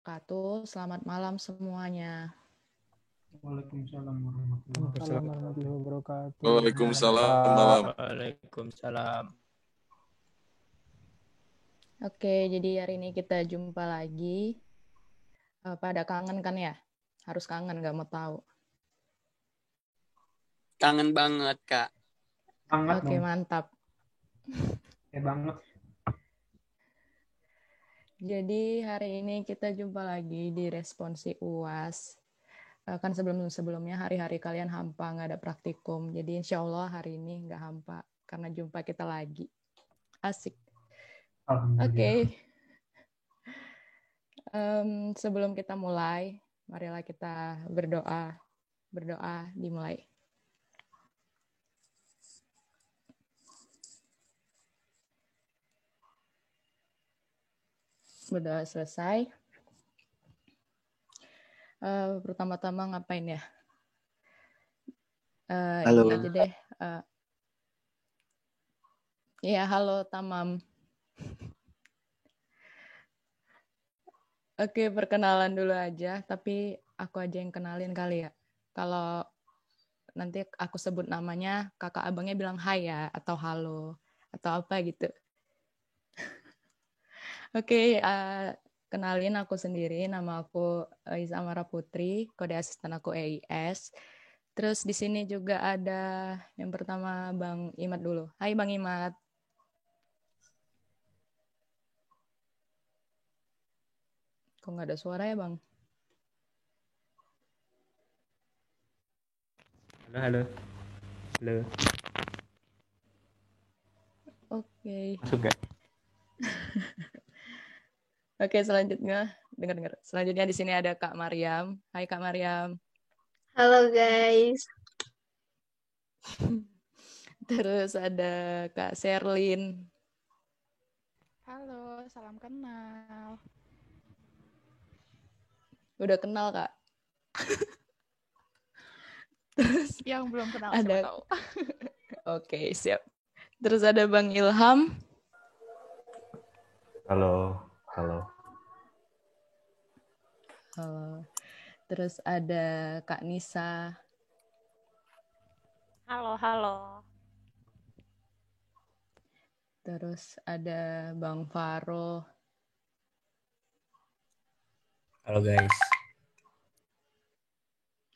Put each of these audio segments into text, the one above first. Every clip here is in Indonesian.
wabarakatuh. Selamat malam semuanya. Waalaikumsalam warahmatullahi wabarakatuh. Waalaikumsalam malam. Waalaikumsalam. Oke, jadi hari ini kita jumpa lagi. Pada kangen kan ya? Harus kangen, nggak mau tahu. Kangen banget, Kak. Banget Oke, dong. mantap. Banget. Jadi hari ini kita jumpa lagi di responsi UAS. Kan sebelumnya hari-hari kalian hampa, nggak ada praktikum. Jadi insya Allah hari ini nggak hampa karena jumpa kita lagi. Asik. Alhamdulillah. Oke. Sebelum kita mulai, marilah kita berdoa. Berdoa dimulai. Berdoa selesai. Pertama-tama ngapain ya? Halo. Ini aja deh. Ya, halo Tamam. Oke, perkenalan dulu aja. Tapi aku aja yang kenalin kali ya. Kalau nanti aku sebut namanya, kakak abangnya bilang hai ya, atau halo, atau apa gitu. Oke, kenalin aku sendiri, nama aku Izamara Putri, kode asisten aku EIS. Terus di sini juga ada yang pertama Bang Imat dulu. Hai Bang Imat. Kok nggak ada suara ya Bang? Halo. Oke. Masuk gak? Oke, selanjutnya dengar. Selanjutnya di sini ada Kak Mariam. Hai Kak Mariam. Halo guys. Terus ada Kak Sherlyn. Halo, salam kenal. Udah kenal Kak? Terus Yang belum kenal ada... siapa tahu. Oke, siap. Terus ada Bang Ilham. Halo. Halo. Terus ada Kak Nisa. Halo. Terus ada Bang Faro. Halo guys.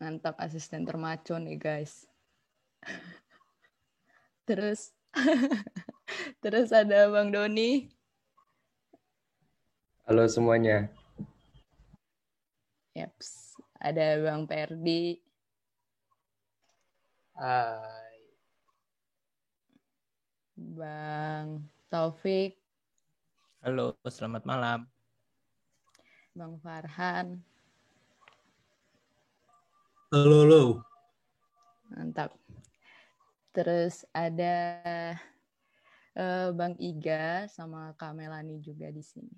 Mantap, asisten termaco nih guys. Terus ada Bang Doni. Halo semuanya. Yaps. Ada Bang Perdi. Hai. Bang Taufik. Halo, selamat malam. Bang Farhan. Halo. Mantap. Terus ada Bang Iga sama Kak Melani juga di sini.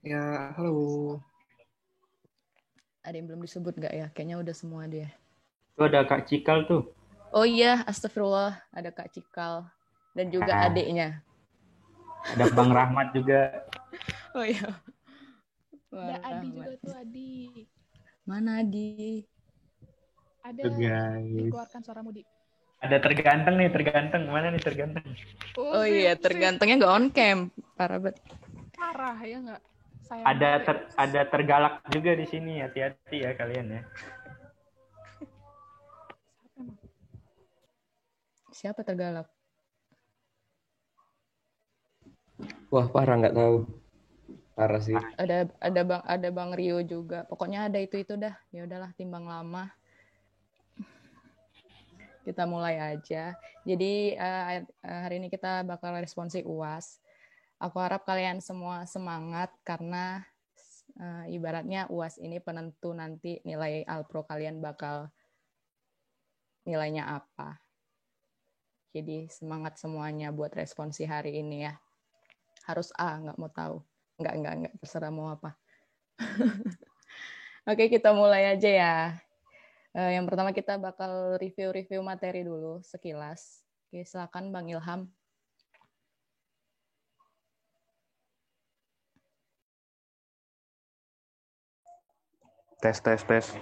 Ya, halo. Ada yang belum disebut nggak ya? Kayaknya udah semua dia. Tuh ada Kak Cikal tuh. Oh iya, astagfirullah. Ada Kak Cikal. Dan juga adiknya. Ada Bang Rahmat juga. Oh iya. Ada Adi juga tuh, Adi. Mana Adi? Ada Tuh guys. dikeluarkan suara Mudi. Ada terganteng. Mana nih terganteng? Oh iya, tergantengnya nggak on cam. Parah banget. Parah ya nggak? Ada tergalak juga di sini. Hati-hati ya kalian ya. Siapa tergalak? Wah parah nggak tahu. Parah sih. Ada Bang Rio juga. Pokoknya ada itu dah. Ya udahlah, timbang lama. Kita mulai aja. Jadi hari ini kita bakal responsi UAS. Aku harap kalian semua semangat karena ibaratnya UAS ini penentu nanti nilai Alpro kalian bakal nilainya apa. Jadi semangat semuanya buat responsi hari ini ya. Harus A, nggak mau tahu. Nggak, terserah mau apa. Oke, kita mulai aja ya. Yang pertama kita bakal review materi dulu sekilas. Oke, silakan Bang Ilham. Tes, tes, tes.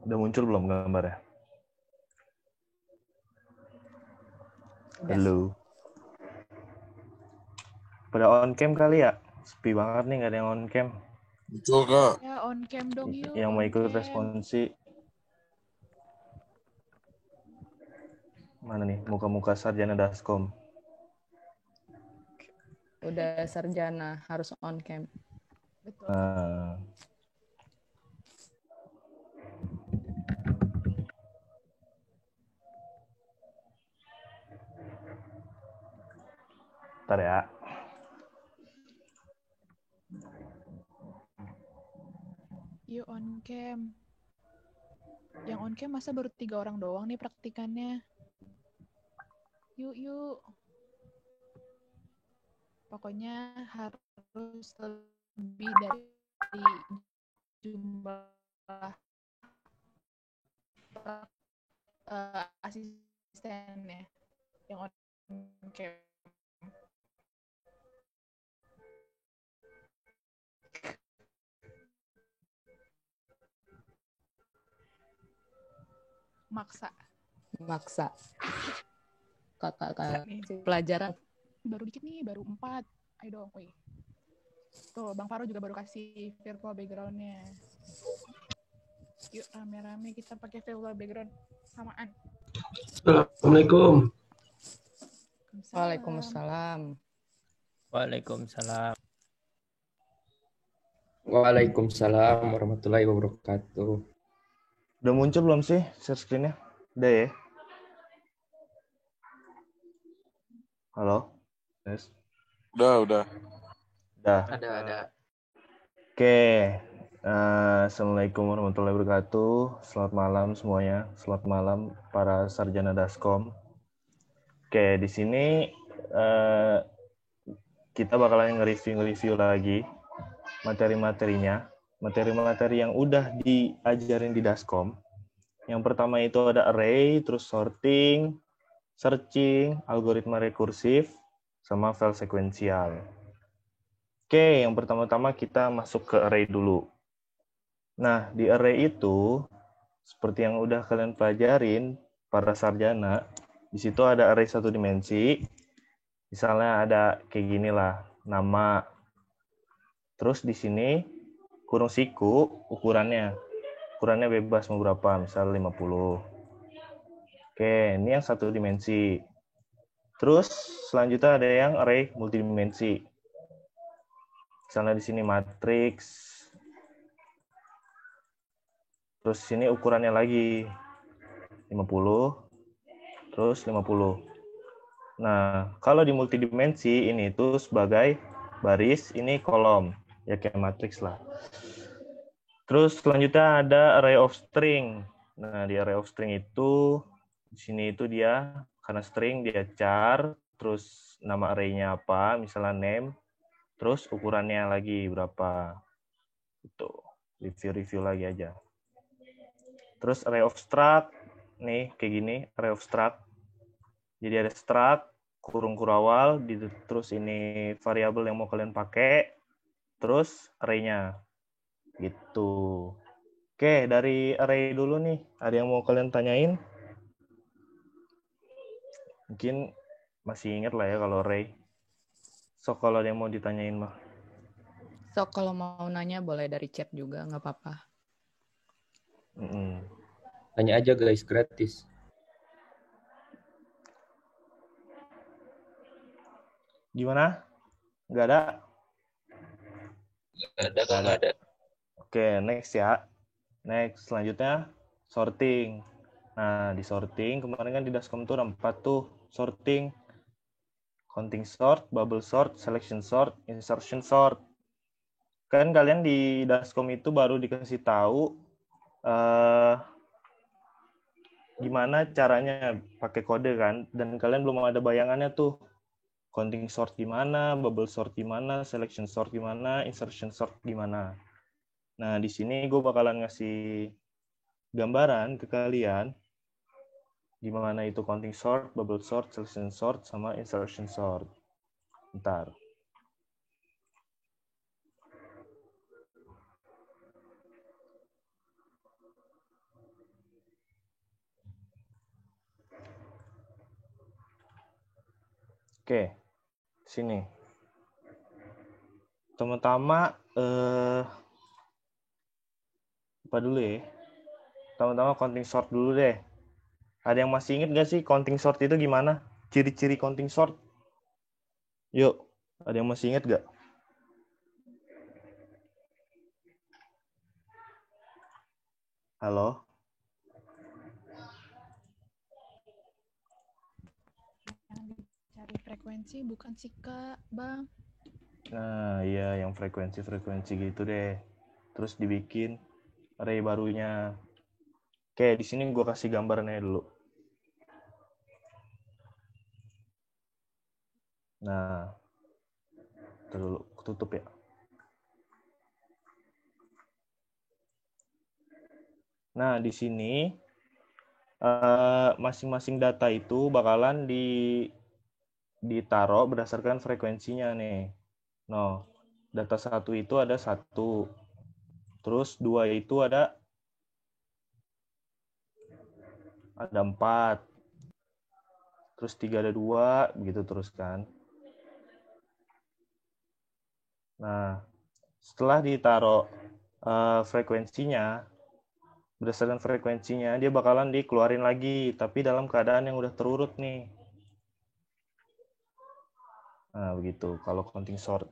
Udah muncul belum gambarnya? Udah. Halo. Pada on cam kali ya? Sepi banget nih, nggak ada yang on cam. Betul, Kak. Ya on cam dong yuk. Yang mau on ikut cam. responsi. Mana nih? Muka-muka sarjana Daskom. Udah sarjana, harus on cam. Betul. Nah. Ntar ya. Yuk on cam. Yang on cam masa baru 3 orang doang nih praktikannya. Yuk, yuk. Pokoknya harus lebih dari jumlah asisten ya. Yang on cam. Maksa. Kakak Nih, pelajaran. baru dikit nih, baru 4. Ayo dong, wih. Tuh, Bang Faro juga baru kasih virtual background-nya. Yuk, rame-rame kita pakai virtual background samaan. Assalamualaikum. Waalaikumsalam. Waalaikumsalam. Waalaikumsalam warahmatullahi wabarakatuh. Udah muncul belum sih share screen-nya? Udah ya? Halo? Yes. Udah. Udah. Ada. Oke. Assalamualaikum warahmatullahi wabarakatuh. Selamat malam semuanya. Selamat malam para sarjana Daskom. Oke, di sini kita bakalan nge-review lagi materi-materinya. Materi-materi yang udah diajarin di Daskom. Yang pertama itu ada array, terus sorting, searching, algoritma rekursif, sama file sekuensial. Oke, yang pertama-tama kita masuk ke array dulu. Nah, di array itu, seperti yang udah kalian pelajarin, para sarjana, di situ ada array satu dimensi. Misalnya ada kayak gini lah, nama. Terus di sini, kurung siku, ukurannya bebas mau berapa, misal 50. Oke, ini yang satu dimensi. Terus selanjutnya ada yang array multidimensi. Misalnya di sini matriks. Terus sini ukurannya lagi 50, terus 50. Nah, kalau di multidimensi ini itu sebagai baris, ini kolom. Ya kayak matriks lah. Terus selanjutnya ada array of string. Nah, di array of string itu di sini itu dia karena string dia char, terus nama array-nya apa, misalnya name, terus ukurannya lagi berapa. Itu review lagi aja. Terus array of struct nih kayak gini, array of struct. Jadi ada struct kurung kurawal, terus ini variabel yang mau kalian pakai, terus array-nya. Gitu. Oke, dari array dulu nih. Ada yang mau kalian tanyain? Mungkin masih ingat lah ya kalau array. So, kalau ada yang mau ditanyain mah. So, kalau mau nanya boleh dari chat juga, nggak apa-apa. Tanya aja guys, gratis. Gimana? Nggak ada? Nggak ada. Oke, next ya. Next, selanjutnya sorting. Nah, di sorting, kemarin kan di Daskom tuh ada 4 tuh. Sorting. Counting sort, bubble sort, selection sort, insertion sort. Kan kalian di Daskom itu baru dikasih tahu gimana caranya pakai kode kan. Dan kalian belum ada bayangannya tuh. Counting sort gimana, bubble sort gimana, selection sort gimana, insertion sort gimana. Nah, di sini gue bakalan ngasih gambaran ke kalian gimana itu counting sort, bubble sort, selection sort, sama insertion sort. Bentar. Oke, sini. Pertama-tama apa dulu ya? Pertama-tama counting sort dulu deh. Ada yang masih inget gak sih counting sort itu gimana? Ciri-ciri counting sort? Yuk, ada yang masih inget gak? Halo? Yang dicari frekuensi bukan sih Kak, Bang? Nah, iya yang frekuensi-frekuensi gitu deh. Terus dibikin array barunya. Oke, di sini gue kasih gambarnya dulu. Nah, dulu tutup ya. Nah, di sini masing-masing data itu bakalan ditaruh berdasarkan frekuensinya nih. Nah, data 1 itu ada 1. Terus 2 itu ada 4. Terus 3 ada 2, begitu terus kan. Nah, setelah ditaruh frekuensinya, berdasarkan frekuensinya, dia bakalan dikeluarin lagi, tapi dalam keadaan yang udah terurut nih. Nah, begitu kalau counting sort.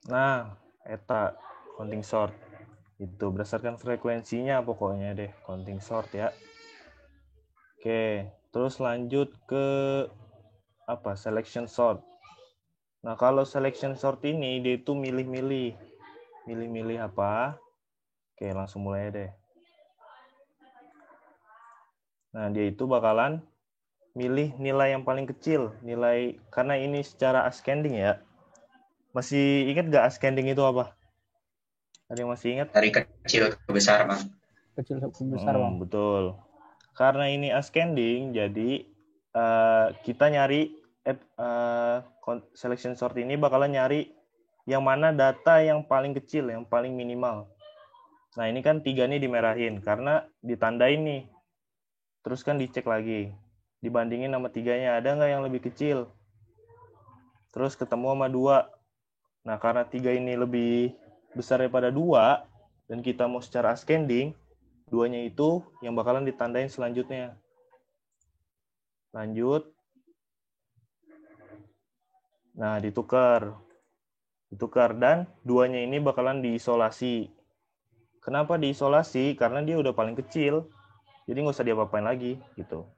Nah, eta counting sort. Itu berdasarkan frekuensinya pokoknya deh, counting sort ya. Oke, terus lanjut ke selection sort. Nah, kalau selection sort ini dia itu milih-milih. Milih-milih apa? Oke, langsung mulai deh. Nah, dia itu bakalan milih nilai yang paling kecil, nilai karena ini secara ascending ya. Masih ingat nggak ascending itu apa? Ada yang masih ingat? Dari kecil ke besar, Bang. Kecil ke besar, Bang. Betul. Karena ini ascending, jadi kita nyari selection sort ini bakalan nyari yang mana data yang paling kecil, yang paling minimal. Nah, ini kan 3 nih dimerahin karena ditandain nih. Terus kan dicek lagi. Dibandingin sama 3-nya, ada nggak yang lebih kecil? Terus ketemu sama 2. Nah, karena 3 ini lebih besar daripada 2, dan kita mau secara ascending, 2-nya itu yang bakalan ditandain selanjutnya. Lanjut. Nah, ditukar. Dan 2-nya ini bakalan diisolasi. Kenapa diisolasi? Karena dia udah paling kecil. Jadi nggak usah diapa-apain lagi gitu.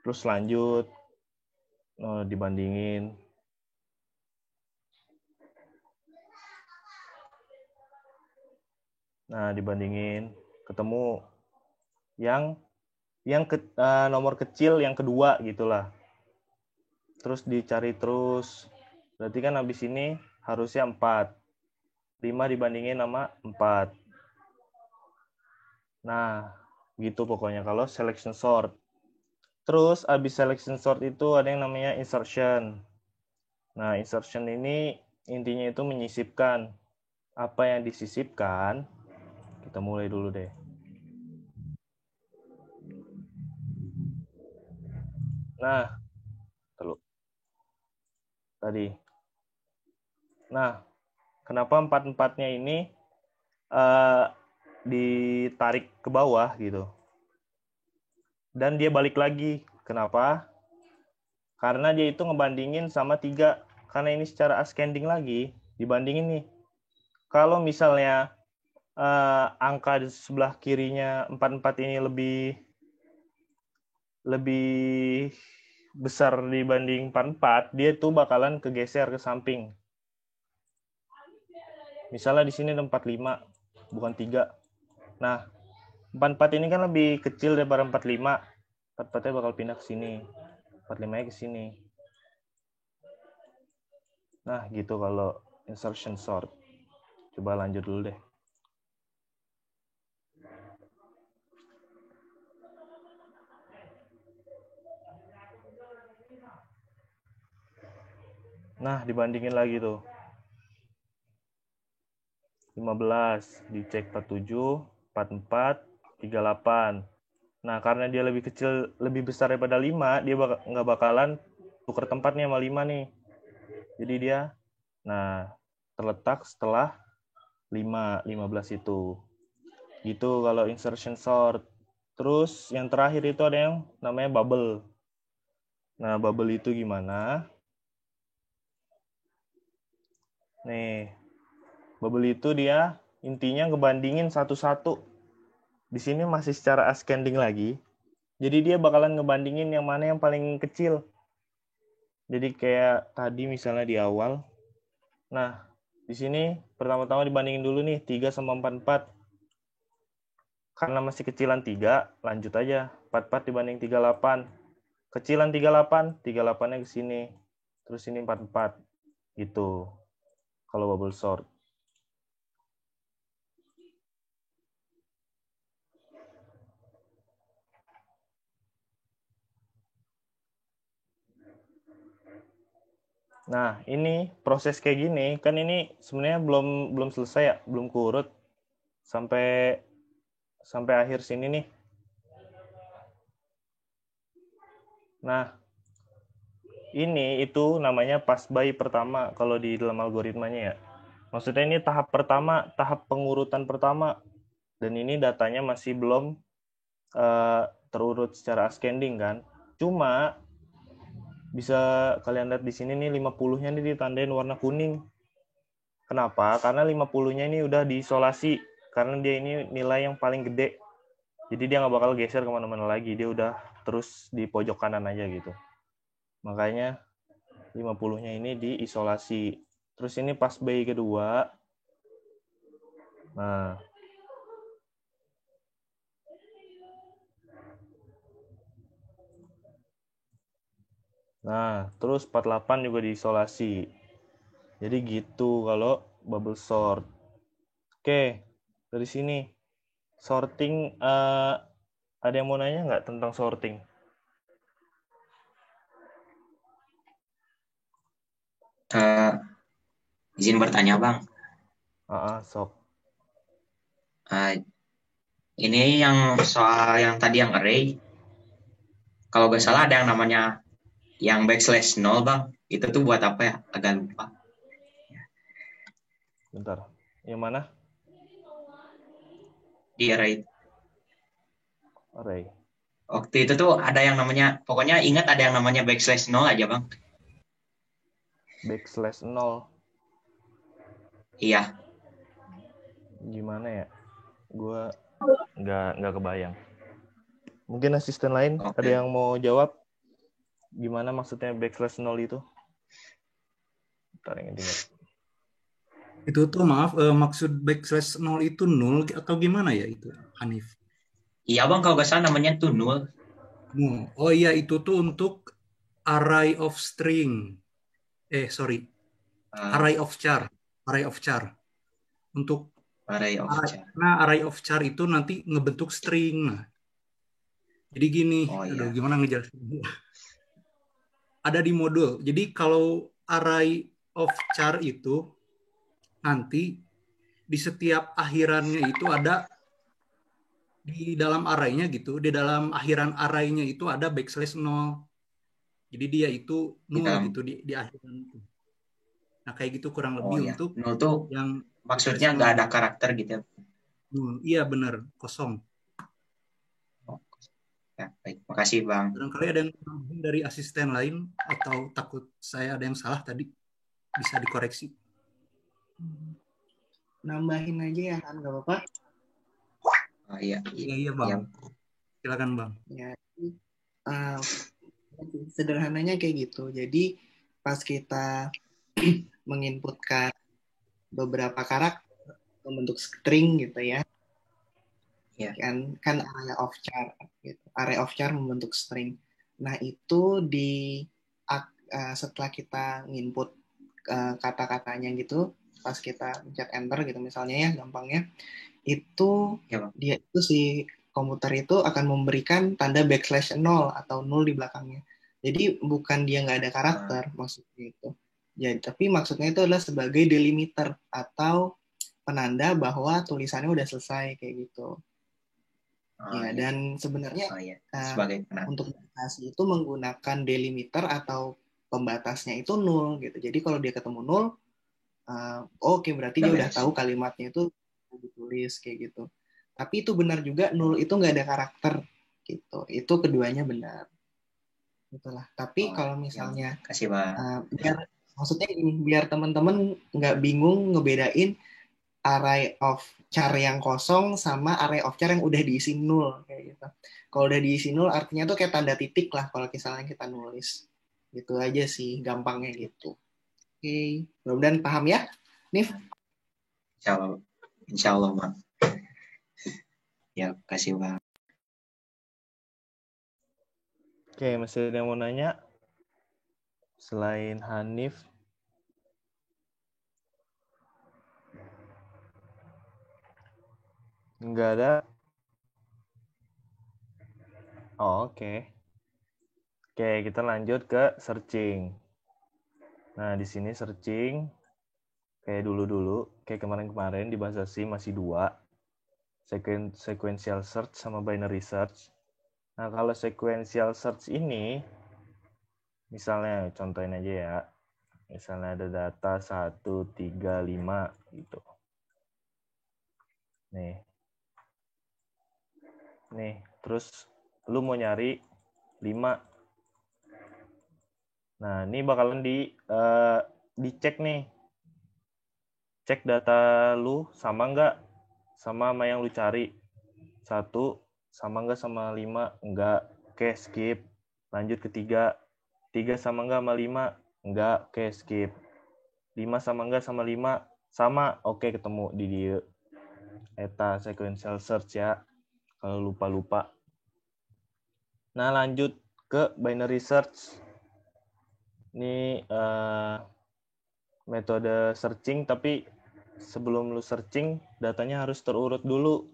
Terus lanjut. Dibandingin. Nah, dibandingin, ketemu yang nomor kecil yang kedua gitulah. Terus dicari terus. Berarti kan habis ini harusnya 4. 5 dibandingin sama 4. Nah, gitu pokoknya kalau selection sort. Terus habis selection sort itu ada yang namanya insertion. Nah, insertion ini intinya itu menyisipkan. Apa yang disisipkan, kita mulai dulu deh. Nah, tadi. Nah, kenapa 4-4-nya ini ditarik ke bawah gitu. Dan dia balik lagi. Kenapa? Karena dia itu ngebandingin sama 3. Karena ini secara ascending lagi. Dibandingin nih. Kalau misalnya angka di sebelah kirinya 4-4 ini lebih besar dibanding 4-4, dia tuh bakalan kegeser ke samping. Misalnya di sini ada 45, bukan 3. Nah, 44 ini kan lebih kecil daripada 45. 44-nya bakal pindah ke sini. 45-nya ke sini. Nah, gitu kalau insertion sort. Coba lanjut dulu deh. Nah, dibandingin lagi tuh. 15, dicek 47, 44, 38. Nah, karena dia lebih kecil, lebih besar daripada 5, dia nggak bakalan tukar tempatnya sama 5 nih. Jadi dia, terletak setelah 15 itu. Gitu kalau insertion sort. Terus yang terakhir itu ada yang namanya bubble. Nah, bubble itu gimana? Nih, bubble itu dia intinya ngebandingin satu-satu. Di sini masih secara ascending lagi. Jadi dia bakalan ngebandingin yang mana yang paling kecil. Jadi kayak tadi misalnya di awal. Nah, di sini pertama-tama dibandingin dulu nih 3 sama 44. Karena masih kecilan 3, lanjut aja. 44 dibanding 38. Kecilan 38, 38-nya ke sini. Terus ini 44. Gitu. Kalau bubble sort. Nah, ini proses kayak gini, kan ini sebenarnya belum selesai ya, belum kurut sampai akhir sini nih. Nah, ini itu namanya pass by pertama kalau di dalam algoritmanya ya. Maksudnya ini tahap pertama, tahap pengurutan pertama. Dan ini datanya masih belum terurut secara ascending kan. Cuma bisa kalian lihat di sini nih 50-nya nih ditandain warna kuning. Kenapa? Karena 50-nya ini udah diisolasi. Karena dia ini nilai yang paling gede. Jadi dia nggak bakal geser kemana-mana lagi. Dia udah terus di pojok kanan aja gitu. Makanya 50-nya ini diisolasi. Terus ini pass by kedua. Nah, terus 48 juga diisolasi. Jadi gitu kalau bubble sort. Oke, dari sini. Sorting, ada yang mau nanya nggak tentang sorting? Izin bertanya, Bang. Sok. Ini yang soal yang tadi yang array. Kalau nggak salah ada yang namanya yang backslash 0, Bang. Itu tuh buat apa ya? Agak lupa. Bentar. Yang mana? Di array. Array. Waktu itu tuh ada yang namanya, pokoknya ingat ada yang namanya backslash 0 aja, Bang. Backslash 0. Iya. Gimana ya? Gua nggak kebayang. Mungkin asisten lain ada yang mau jawab? Gimana maksudnya backslash 0 itu? Bentar, ingat. Itu tuh maaf, maksud backslash 0 itu null atau gimana ya itu, Hanif? Iya, Bang, kalau nggak salah namanya tuh null. Oh iya, itu tuh untuk array of string. Array of char. Untuk array of char. Nah, array of char itu nanti ngebentuk string. Nah, jadi gini, gimana ngejelasin? Ada di modul. Jadi kalau array of char itu nanti di setiap akhirannya itu ada di dalam array-nya gitu, di dalam akhiran array-nya itu ada backslash 0. Jadi dia itu 0 gitu di akhiran itu. Nah, kayak gitu kurang lebih untuk 0 tuh yang maksudnya nggak ada karakter gitu. Iya benar, kosong. Ya, baik. Makasih, Bang. Barangkali ada yang dari asisten lain atau takut saya ada yang salah tadi, bisa dikoreksi. Nambahin aja ya, kan nggak apa-apa? Iya Bang. Silakan Bang. Ya, sederhananya kayak gitu. Jadi pas kita menginputkan beberapa karakter membentuk string gitu ya. Kan array of char gitu. Array of char membentuk string. Nah, itu setelah kita nginput kata-katanya gitu, pas kita pencet enter gitu misalnya ya, gampangnya itu dia itu si komputer itu akan memberikan tanda backslash 0 atau 0 di belakangnya. Jadi bukan dia nggak ada karakter maksudnya itu. Jadi tapi maksudnya itu adalah sebagai delimiter atau penanda bahwa tulisannya udah selesai kayak gitu. Ya, dan sebenarnya untuk batasi itu menggunakan delimiter atau pembatasnya itu 0 gitu. Jadi kalau dia ketemu 0, oke, berarti dia udah tahu kalimatnya itu ditulis kayak gitu. Tapi itu benar juga 0 itu nggak ada karakter gitu. Itu keduanya benar. Itulah. Tapi kalau misalnya maksudnya ini, biar teman-teman nggak bingung ngebedain array of char yang kosong sama array of char yang udah diisi 0 kayak gitu. Kalau udah diisi 0 artinya tuh kayak tanda titik lah kalau misalnya kita nulis. Gitu aja sih gampangnya gitu. Oke, mudah-mudahan paham ya, Nif? Insya Allah, Bang. Ya, kasih Bang. Oke, masih ada yang mau nanya? Selain Hanif. Enggak ada? Oh, oke. Oke, kita lanjut ke searching. Nah, di sini searching kayak dulu-dulu, kayak kemarin-kemarin di bahasa C masih 2. Sequential search sama binary search. Nah, kalau sequential search ini, misalnya contohin aja ya. Misalnya ada data 1, 3, 5 gitu. Nih, terus lu mau nyari 5. Nah, ini bakalan dicek nih. Cek data lu sama nggak sama yang lu cari. 1 sama nggak sama 5? Enggak. Oke, skip. Lanjut ke 3. 3 sama nggak sama 5? Enggak. Oke, skip. 5 sama nggak sama 5? Sama. Oke, ketemu di dia. Eta sequential search ya. Kalau lupa-lupa. Nah, lanjut ke binary search. Ini metode searching, tapi sebelum lu searching, datanya harus terurut dulu.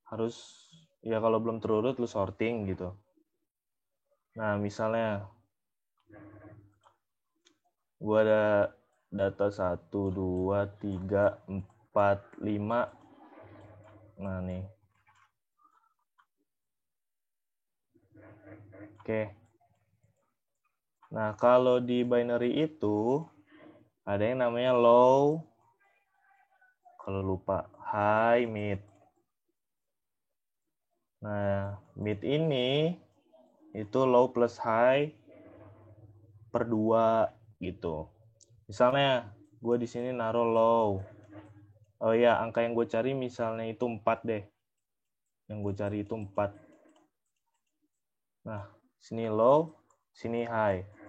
Harus, ya kalau belum terurut, lu sorting gitu. Nah, misalnya, gua ada data 1, 2, 3, 4, 5. Nah, nih. Oke. Nah, kalau di binary itu ada yang namanya low, kalau lupa, high, mid. Nah, mid ini itu low plus high per 2 gitu. Misalnya, gue di sini naruh low. Oh ya, angka yang gue cari misalnya itu 4 deh. Yang gue cari itu 4. Nah, sini low, sini high.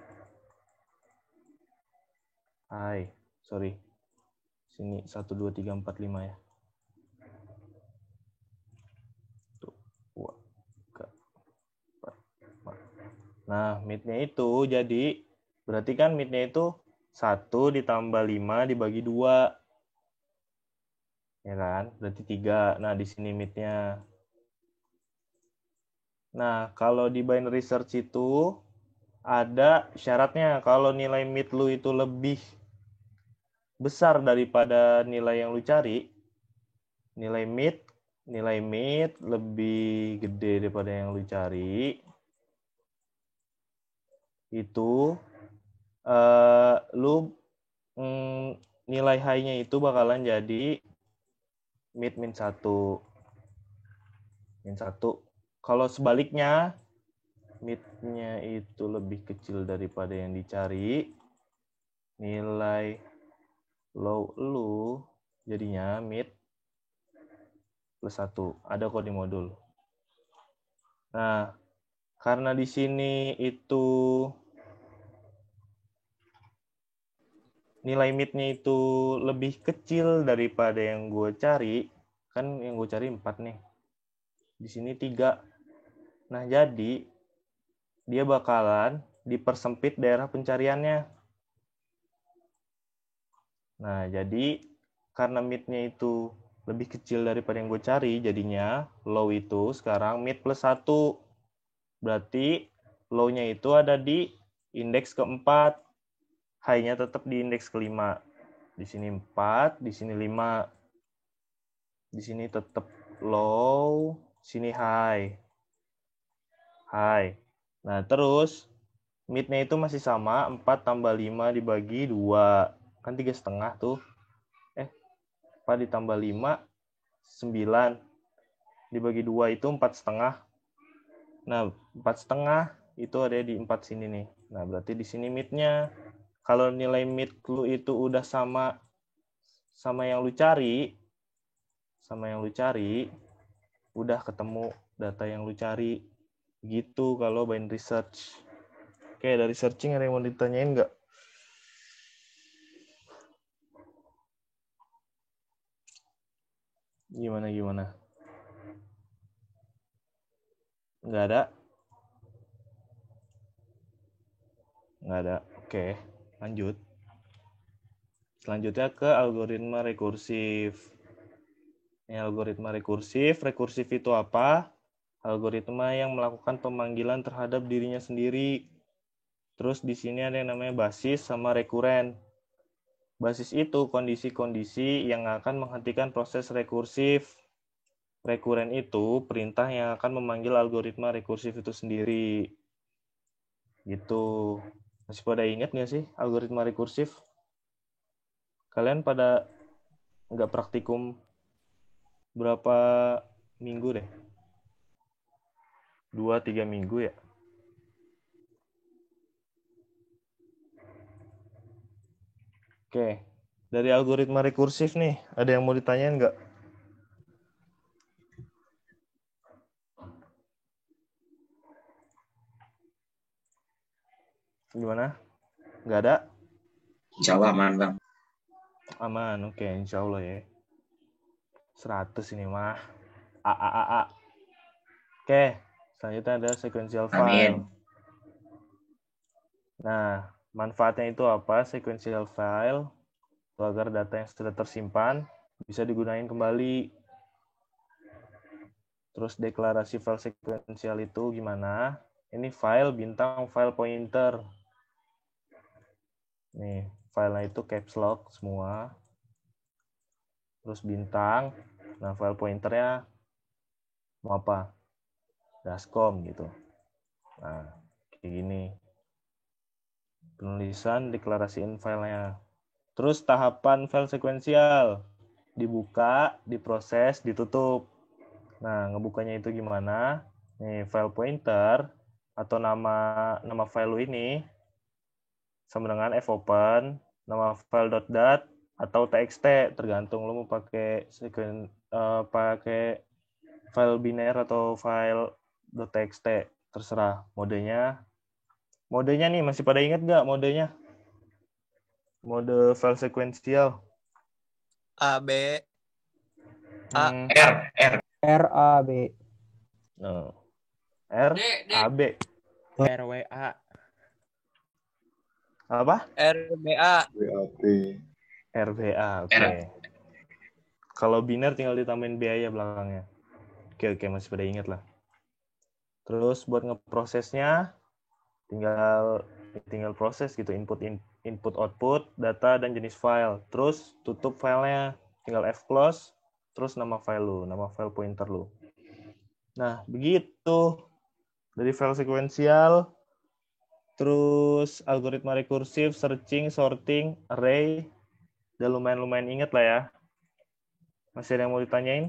High, sorry. Sini 1, 2, 3, 4, 5 ya. Tuh, 2, 3, 4, 5. Nah, midnya itu jadi, berarti kan midnya itu 1 ditambah 5 dibagi 2. Ya kan? Berarti 3. Nah, di sini midnya. Nah, kalau di binary search itu ada syaratnya. Kalau nilai mid lu itu lebih besar daripada nilai yang lu cari, nilai mid lebih gede daripada yang lu cari, itu nilai high-nya itu bakalan jadi mid min 1. Min 1. Kalau sebaliknya, mid-nya itu lebih kecil daripada yang dicari, nilai low lu jadinya mid plus 1. Ada kok di modul. Nah, karena di sini itu nilai mid-nya itu lebih kecil daripada yang gue cari, kan yang gue cari 4 nih. Di sini 3. Nah, jadi dia bakalan dipersempit daerah pencariannya. Nah, jadi karena mid-nya itu lebih kecil daripada yang gue cari, jadinya low itu sekarang mid plus 1. Berarti low-nya itu ada di indeks ke-4. High-nya tetap di indeks ke-5. Di sini 4, di sini 5. Di sini tetap low, sini high. High. Nah, terus mid-nya itu masih sama, 4 tambah 5 dibagi 2. Kan 3,5 tuh. 4 ditambah 5, 9. Dibagi 2 itu 4,5. Nah, 4,5 itu ada di 4 sini nih. Nah, berarti di sini mid-nya. Kalau nilai mid lu itu udah sama yang lu cari, udah ketemu data yang lu cari. Gitu kalau binary search. Oke, dari searching ada yang mau ditanyain nggak? Gimana? Nggak ada? Nggak ada. Oke, lanjut. Selanjutnya ke algoritma rekursif. Ini algoritma rekursif. Rekursif itu apa? Algoritma yang melakukan pemanggilan terhadap dirinya sendiri. Terus di sini ada yang namanya basis sama rekuren. Basis itu kondisi-kondisi yang akan menghentikan proses rekursif. Rekuren itu perintah yang akan memanggil algoritma rekursif itu sendiri. Gitu. Masih pada ingat nggak sih algoritma rekursif? Kalian pada nggak praktikum berapa minggu deh? 2-3 minggu ya? Oke. Dari algoritma rekursif nih, ada yang mau ditanyain nggak? Gimana? Nggak ada? Insya Allah aman, Bang. Aman, oke. Insya Allah ya. 100 ini mah. A. Oke, selanjutnya ada sequential file. Amin. Nah, manfaatnya itu apa? Sequential file itu agar data yang sudah tersimpan bisa digunakan kembali. Terus deklarasi file sequential itu gimana? Ini file bintang file pointer. Nih, filenya itu caps lock semua. Terus bintang. Nah, file pointernya mau apa? Dascom gitu. Nah, kayak gini. Penulisan, deklarasiin filenya. Terus tahapan file sekuensial. Dibuka, diproses, ditutup. Nah, ngebukanya itu gimana? Nih, file pointer atau nama file lu ini sama dengan fopen, nama file .dat atau txt, tergantung lu mau pakai pakai file biner atau file .txt, terserah modenya. Modenya nih masih pada ingat nggak modenya? Mode file sekuensial. A B R A B. No. R A B. RWA. Apa? RBA. RBA. Oke. Kalau biner tinggal ditambahin biaya belakangnya. Oke, masih pada ingat lah. Terus buat ngeprosesnya tinggal proses gitu, input output, data dan jenis file. Terus tutup filenya, tinggal fclose, terus nama file lu, nama file pointer lu. Nah, begitu. Dari file sekuensial, terus algoritma rekursif, searching, sorting, array, udah lumayan ingat lah ya. Masih ada yang mau ditanyain?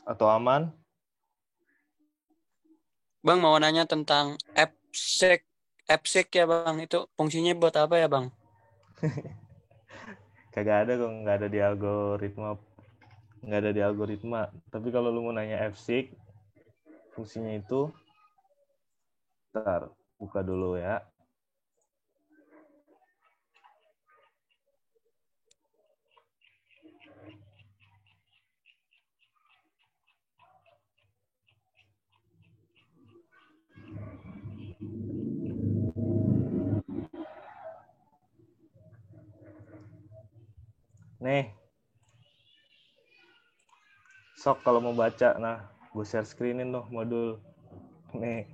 Atau aman? Bang mau nanya tentang AppSec ya Bang, itu fungsinya buat apa ya Bang? Kagak ada kok, nggak ada di algoritma. Tapi kalau lu mau nanya AppSec, fungsinya itu, ntar buka dulu ya. Nih, sok kalau mau baca, nah gue share screenin tuh modul. Nih,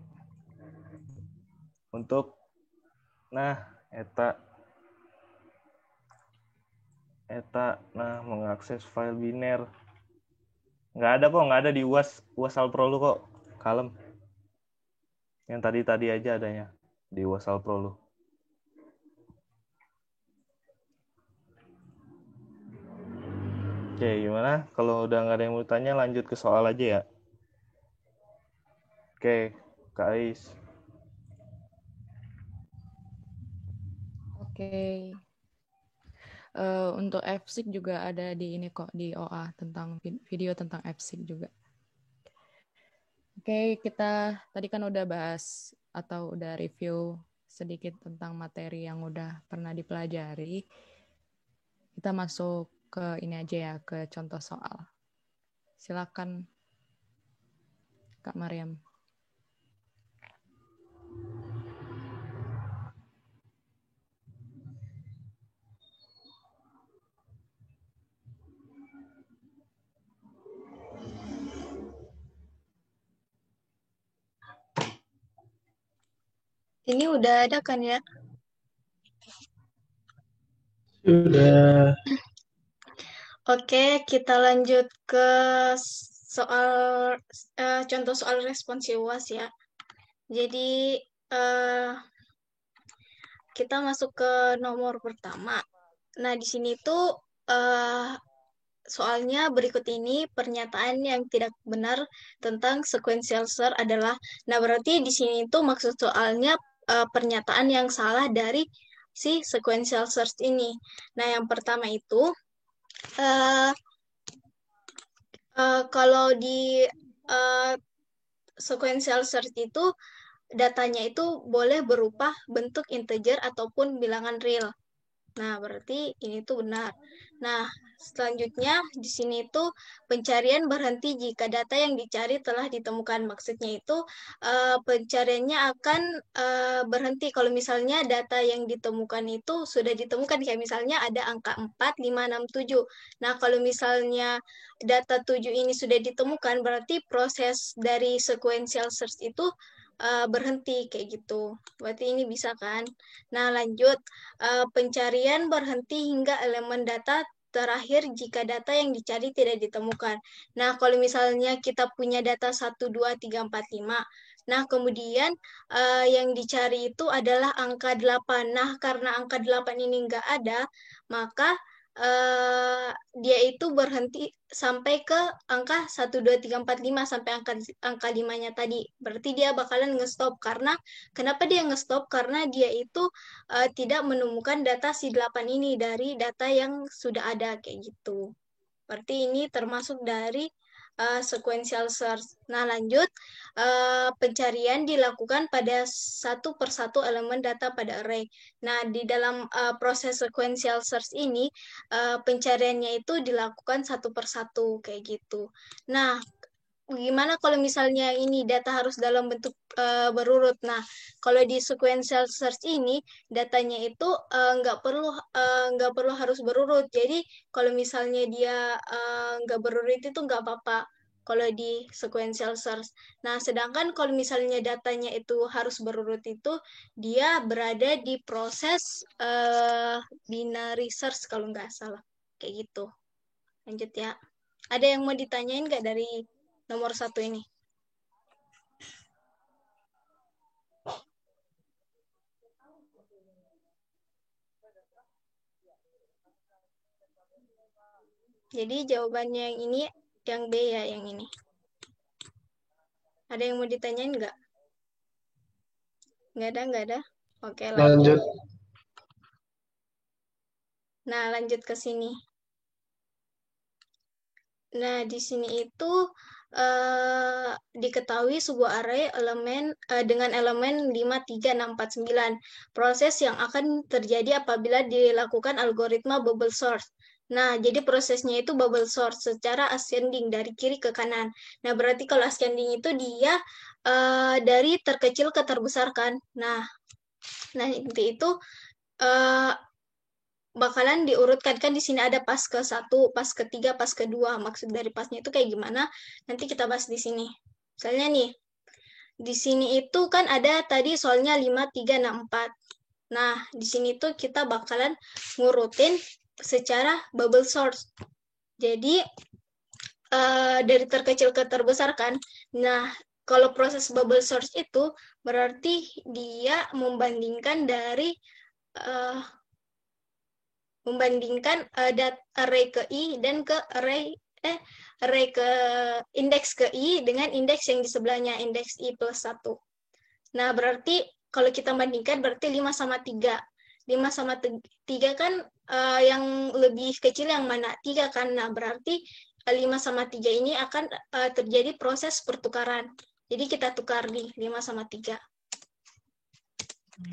untuk, nah, eta Eta, nah mengakses file biner. Nggak ada di UAS Alpro lu kok. Kalem. Yang tadi aja adanya di UAS Alpro lu. Oke, gimana? Kalau udah nggak ada yang mau tanya, lanjut ke soal aja ya. Oke, Kak Ais. Oke. Untuk FSIC juga ada di ini kok, di OA tentang video tentang FSIC juga. Oke, kita tadi kan udah bahas atau udah review sedikit tentang materi yang udah pernah dipelajari. Kita masuk ke ini aja ya, ke contoh soal. Silakan Kak Mariam. Ini udah ada kan ya? Sudah. Oke, kita lanjut ke soal contoh soal responsi UAS ya. Jadi kita masuk ke nomor pertama. Nah, di sini tuh soalnya berikut ini pernyataan yang tidak benar tentang sequential search adalah. Nah, berarti di sini tuh maksud soalnya pernyataan yang salah dari si sequential search ini. Nah, yang pertama itu kalau di sequential search itu datanya itu boleh berupa bentuk integer ataupun bilangan real. Nah, berarti ini tuh benar. Nah, selanjutnya di sini tuh pencarian berhenti jika data yang dicari telah ditemukan. Maksudnya itu pencariannya akan berhenti kalau misalnya data yang ditemukan itu sudah ditemukan. Kayak misalnya ada angka 4, 5, 6, 7. Nah, kalau misalnya data 7 ini sudah ditemukan, berarti proses dari sequential search itu berhenti kayak gitu. Berarti ini bisa kan? Nah, lanjut. Pencarian berhenti hingga elemen data terakhir jika data yang dicari tidak ditemukan. Nah, kalau misalnya kita punya data 1, 2, 3, 4, 5. Nah, kemudian yang dicari itu adalah angka 8. Nah, karena angka 8 ini nggak ada, maka dia itu berhenti sampai ke angka 1, 2, 3, 4, 5 sampai angka 5-nya tadi. Berarti dia bakalan nge-stop. Karena kenapa dia nge-stop? Karena dia itu tidak menemukan data si 8 ini dari data yang sudah ada kayak gitu. Berarti ini termasuk dari sequential search. Nah, lanjut. Pencarian dilakukan pada satu persatu elemen data pada array. Nah, di dalam proses sequential search ini, pencariannya itu dilakukan satu persatu, kayak gitu. Nah, gimana kalau misalnya ini data harus dalam bentuk berurut? Nah, kalau di sequential search ini datanya itu nggak perlu harus berurut. Jadi kalau misalnya dia nggak berurut itu nggak apa-apa kalau di sequential search. Nah, sedangkan kalau misalnya datanya itu harus berurut itu dia berada di proses binary search kalau nggak salah. Kayak gitu. Lanjut ya. Ada yang mau ditanyain nggak dari nomor 1 ini? Jadi jawabannya yang ini, yang B ya, yang ini. Ada yang mau ditanyain nggak? Nggak ada? Oke, lanjut. Nah, lanjut ke sini. Nah, di sini itu diketahui sebuah array elemen dengan elemen 5, 3, 6, 4, 9. Proses yang akan terjadi apabila dilakukan algoritma bubble sort. Nah, jadi prosesnya itu bubble sort secara ascending dari kiri ke kanan. Nah, berarti kalau ascending itu dia dari terkecil ke terbesar kan. Nah nanti itu bakalan diurutkan kan di sini ada pas ke 1, pas ke 3, pas ke 2. Maksud dari pasnya itu kayak gimana? Nanti kita bahas di sini. Misalnya nih, di sini itu kan ada tadi soalnya 5, 3, 6, 4. Nah, di sini tuh kita bakalan ngurutin secara bubble sort. Jadi dari terkecil ke terbesar kan. Nah, kalau proses bubble sort itu berarti dia membandingkan dari array ke I dan ke array ke indeks ke I dengan indeks yang di sebelahnya, indeks I plus 1. Nah, berarti kalau kita bandingkan berarti 5 sama 3. 5 sama 3 kan yang lebih kecil yang mana? 3 kan. Nah, berarti 5 sama 3 ini akan terjadi proses pertukaran. Jadi kita tukar nih 5 sama 3.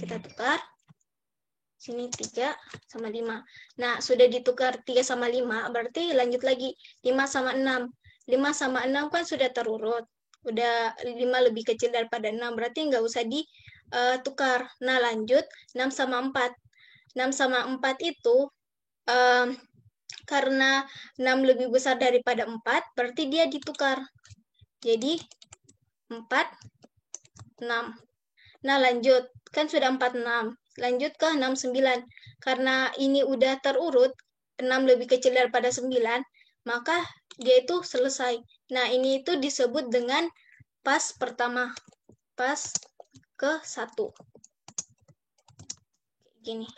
Kita tukar. Sini 3 sama 5. Nah, sudah ditukar 3 sama 5, berarti lanjut lagi 5 sama 6. 5 sama 6 kan sudah terurut. Udah 5 lebih kecil daripada 6, berarti nggak usah ditukar. Nah, lanjut 6 sama 4. 6 sama 4 itu karena 6 lebih besar daripada 4, berarti dia ditukar. Jadi 4, 6. Nah, lanjut. Kan sudah 4, 6. Lanjut ke 6, 9. Karena ini udah terurut, 6 lebih kecil daripada 9, maka dia itu selesai. Nah, ini itu disebut dengan pas pertama. Pas ke 1. Gini.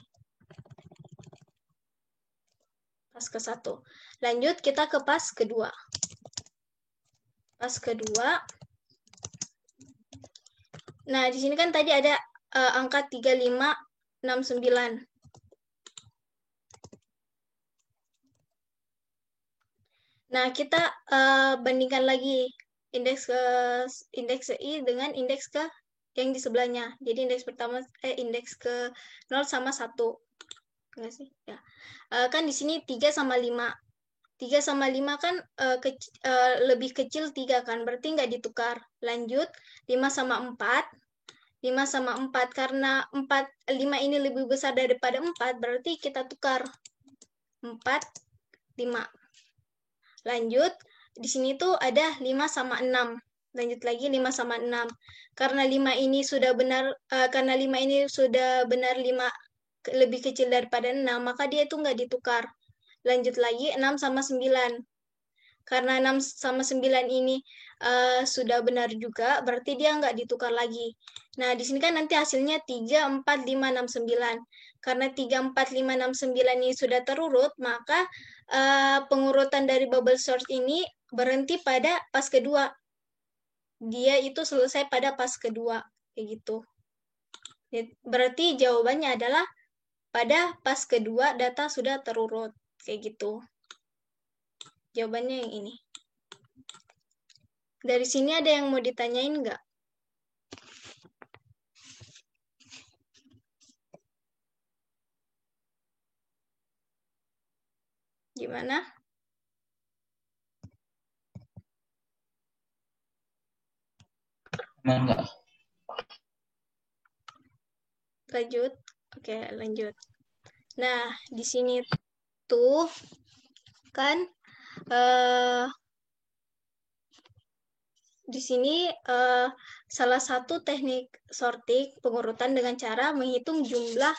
Pas ke 1. Lanjut kita ke pas kedua. Pas kedua. Nah, di sini kan tadi ada angka 3569. Nah, kita bandingkan lagi indeks I dengan indeks ke yang di sebelahnya. Jadi indeks pertama indeks ke 0 sama 1. Enggak sih? Ya. Kan di sini 3 sama 5. 3 sama 5 kan lebih kecil 3 kan, berarti nggak ditukar. Lanjut, 5 sama 4. 5 sama 4, karena 5 ini lebih besar daripada 4, berarti kita tukar. 4, 5. Lanjut, di sini tuh ada 5 sama 6. Lanjut lagi 5 sama 6. Karena 5 ini sudah benar 5 lebih kecil daripada 6, maka dia itu nggak ditukar. Lanjut lagi 6 sama 9. Karena 6 sama 9 ini sudah benar juga, berarti dia nggak ditukar lagi. Nah, di sini kan nanti hasilnya 3, 4, 5, 6, 9. Karena 3, 4, 5, 6, 9 ini sudah terurut, maka pengurutan dari bubble sort ini berhenti pada pas kedua. Dia itu selesai pada pas kedua. Kayak gitu. Berarti jawabannya adalah pada pas kedua data sudah terurut. Kayak gitu. Jawabannya yang ini. Dari sini ada yang mau ditanyain nggak? Gimana? Enggak. Lanjut. Oke, lanjut. Nah, di sini tuh kan di sini salah satu teknik sorting pengurutan dengan cara menghitung jumlah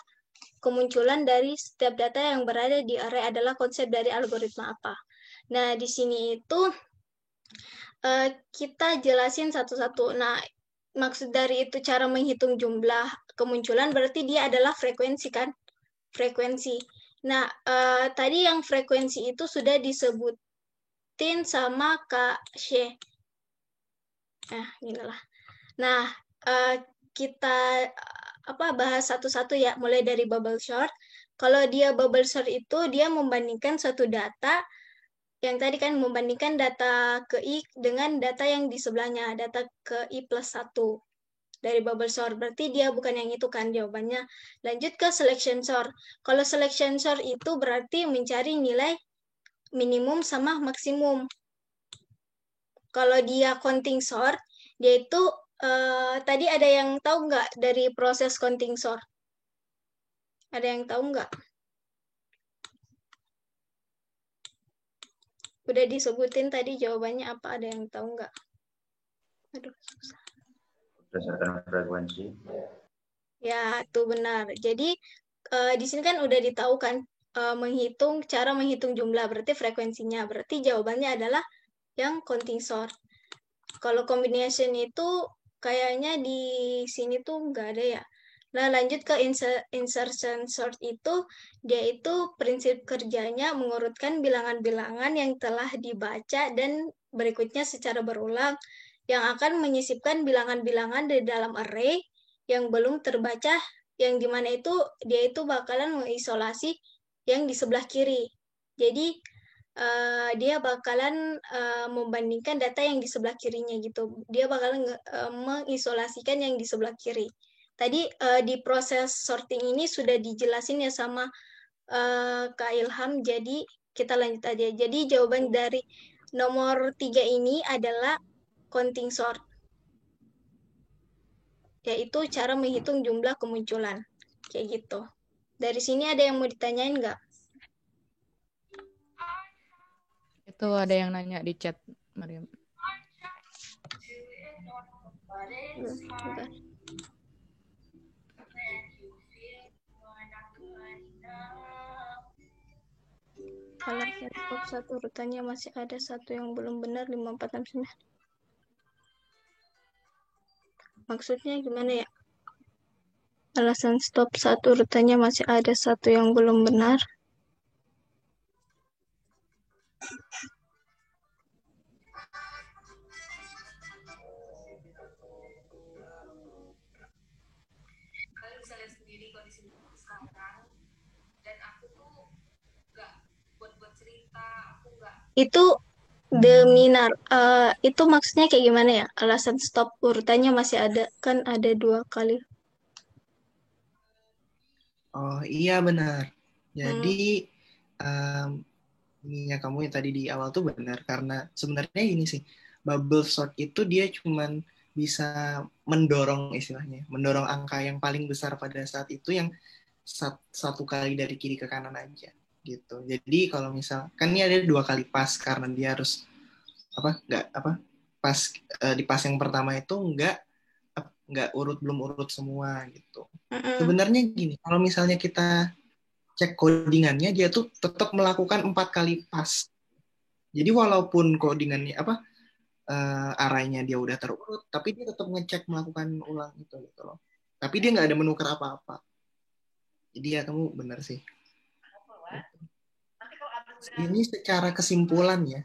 kemunculan dari setiap data yang berada di array adalah konsep dari algoritma apa. Nah, di sini itu kita jelasin satu-satu. Nah, maksud dari itu cara menghitung jumlah kemunculan berarti dia adalah frekuensi kan? Frekuensi. Nah, tadi yang frekuensi itu sudah disebutin sama Kak She. Inilah. Nah, kita bahas satu-satu ya, mulai dari bubble sort. Kalau dia bubble sort itu dia membandingkan suatu data yang tadi kan membandingkan data ke I dengan data yang di sebelahnya, data ke I plus 1 dari bubble sort. Berarti dia bukan yang itu kan jawabannya. Lanjut ke selection sort. Kalau selection sort itu berarti mencari nilai minimum sama maksimum. Kalau dia counting sort, dia itu tadi ada yang tahu nggak dari proses counting sort? Ada yang tahu nggak? Udah disebutin tadi jawabannya apa? Ada yang tahu nggak? Aduh, susah. Berdasarkan frekuensi. Ya, itu benar. Jadi di sini kan udah ditahu kan cara menghitung jumlah, berarti frekuensinya. Berarti jawabannya adalah yang counting sort. Kalau combination itu kayaknya di sini tuh nggak ada ya. Nah, lanjut ke insertion sort itu, dia itu prinsip kerjanya mengurutkan bilangan-bilangan yang telah dibaca dan berikutnya secara berulang, yang akan menyisipkan bilangan-bilangan di dalam array yang belum terbaca, yang dimana itu dia itu bakalan mengisolasi yang di sebelah kiri. Jadi, dia bakalan membandingkan data yang di sebelah kirinya gitu. Dia bakalan mengisolasikan yang di sebelah kiri. Tadi di proses sorting ini sudah dijelasin ya sama Kak Ilham, jadi kita lanjut aja. Jadi jawaban dari nomor 3 ini adalah counting sort, yaitu cara menghitung jumlah kemunculan. Kayak gitu. Dari sini ada yang mau ditanyain nggak? Itu ada yang nanya di chat, Mariam. Alasan top 1 urutannya masih ada satu yang belum benar, 5, 4, 6, 9. Maksudnya gimana ya? Alasan stop 1 urutannya masih ada satu yang belum benar. Itu deminar. Itu maksudnya kayak gimana ya? Alasan stop urutannya masih ada, kan ada 2 kali. Oh iya benar. Jadi ininya kamu yang tadi di awal tuh benar, karena sebenarnya gini sih, bubble sort itu dia cuman bisa mendorong, istilahnya mendorong angka yang paling besar pada saat itu yang satu kali dari kiri ke kanan aja gitu. Jadi kalau misal kan ini ada 2 kali pas, karena dia harus pas di pas yang pertama itu nggak belum urut semua gitu. Sebenarnya gini, kalau misalnya kita cek codingannya, dia tuh tetap melakukan 4 kali pas. Jadi walaupun codingannya arraynya dia udah terurut, tapi dia tetap ngecek melakukan ulang itu gitu loh. Tapi dia nggak ada menukar apa-apa. Jadi ya kamu benar sih. Ini secara kesimpulan ya.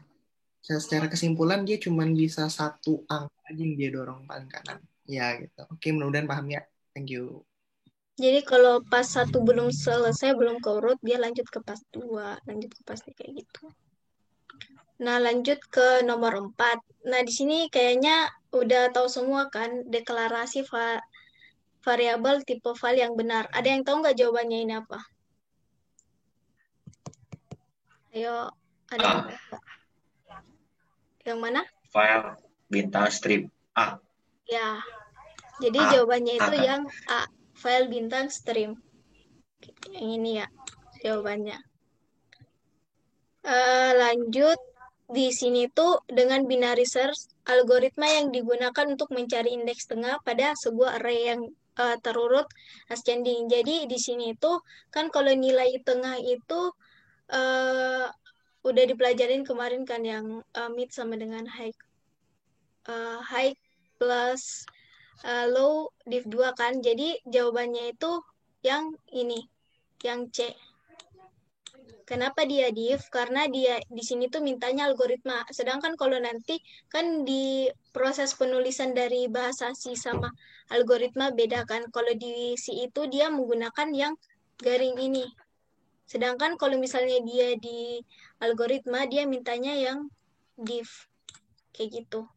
Secara kesimpulan dia cuma bisa satu angka aja yang dia dorong paling kanan. Ya gitu. Oke, mudah-mudahan paham ya. Thank you. Jadi kalau pas 1 belum selesai, belum keurut, dia lanjut ke pas 2, lanjut ke pas 3 kayak gitu. Nah, lanjut ke nomor 4. Nah, di sini kayaknya udah tahu semua kan deklarasi variabel tipe file yang benar. Ada yang tahu nggak jawabannya ini apa? Ayo, ada yang tahu nggak? Yang mana? File bintang strip A. Ya, jadi jawabannya itu yang A, file bintang stream. Yang ini ya jawabannya. Lanjut, di sini tuh dengan binary search, algoritma yang digunakan untuk mencari indeks tengah pada sebuah array yang terurut ascending. Jadi di sini tuh kan kalau nilai tengah itu udah dipelajarin kemarin kan yang mid sama dengan high. High plus low div 2 kan. Jadi jawabannya itu yang ini, yang C. Kenapa dia div? Karena dia di sini tuh mintanya algoritma. Sedangkan kalau nanti kan di proses penulisan dari bahasa C sama algoritma beda kan. Kalau di C itu dia menggunakan yang garing ini. Sedangkan kalau misalnya dia di algoritma, dia mintanya yang div. Kayak gitu.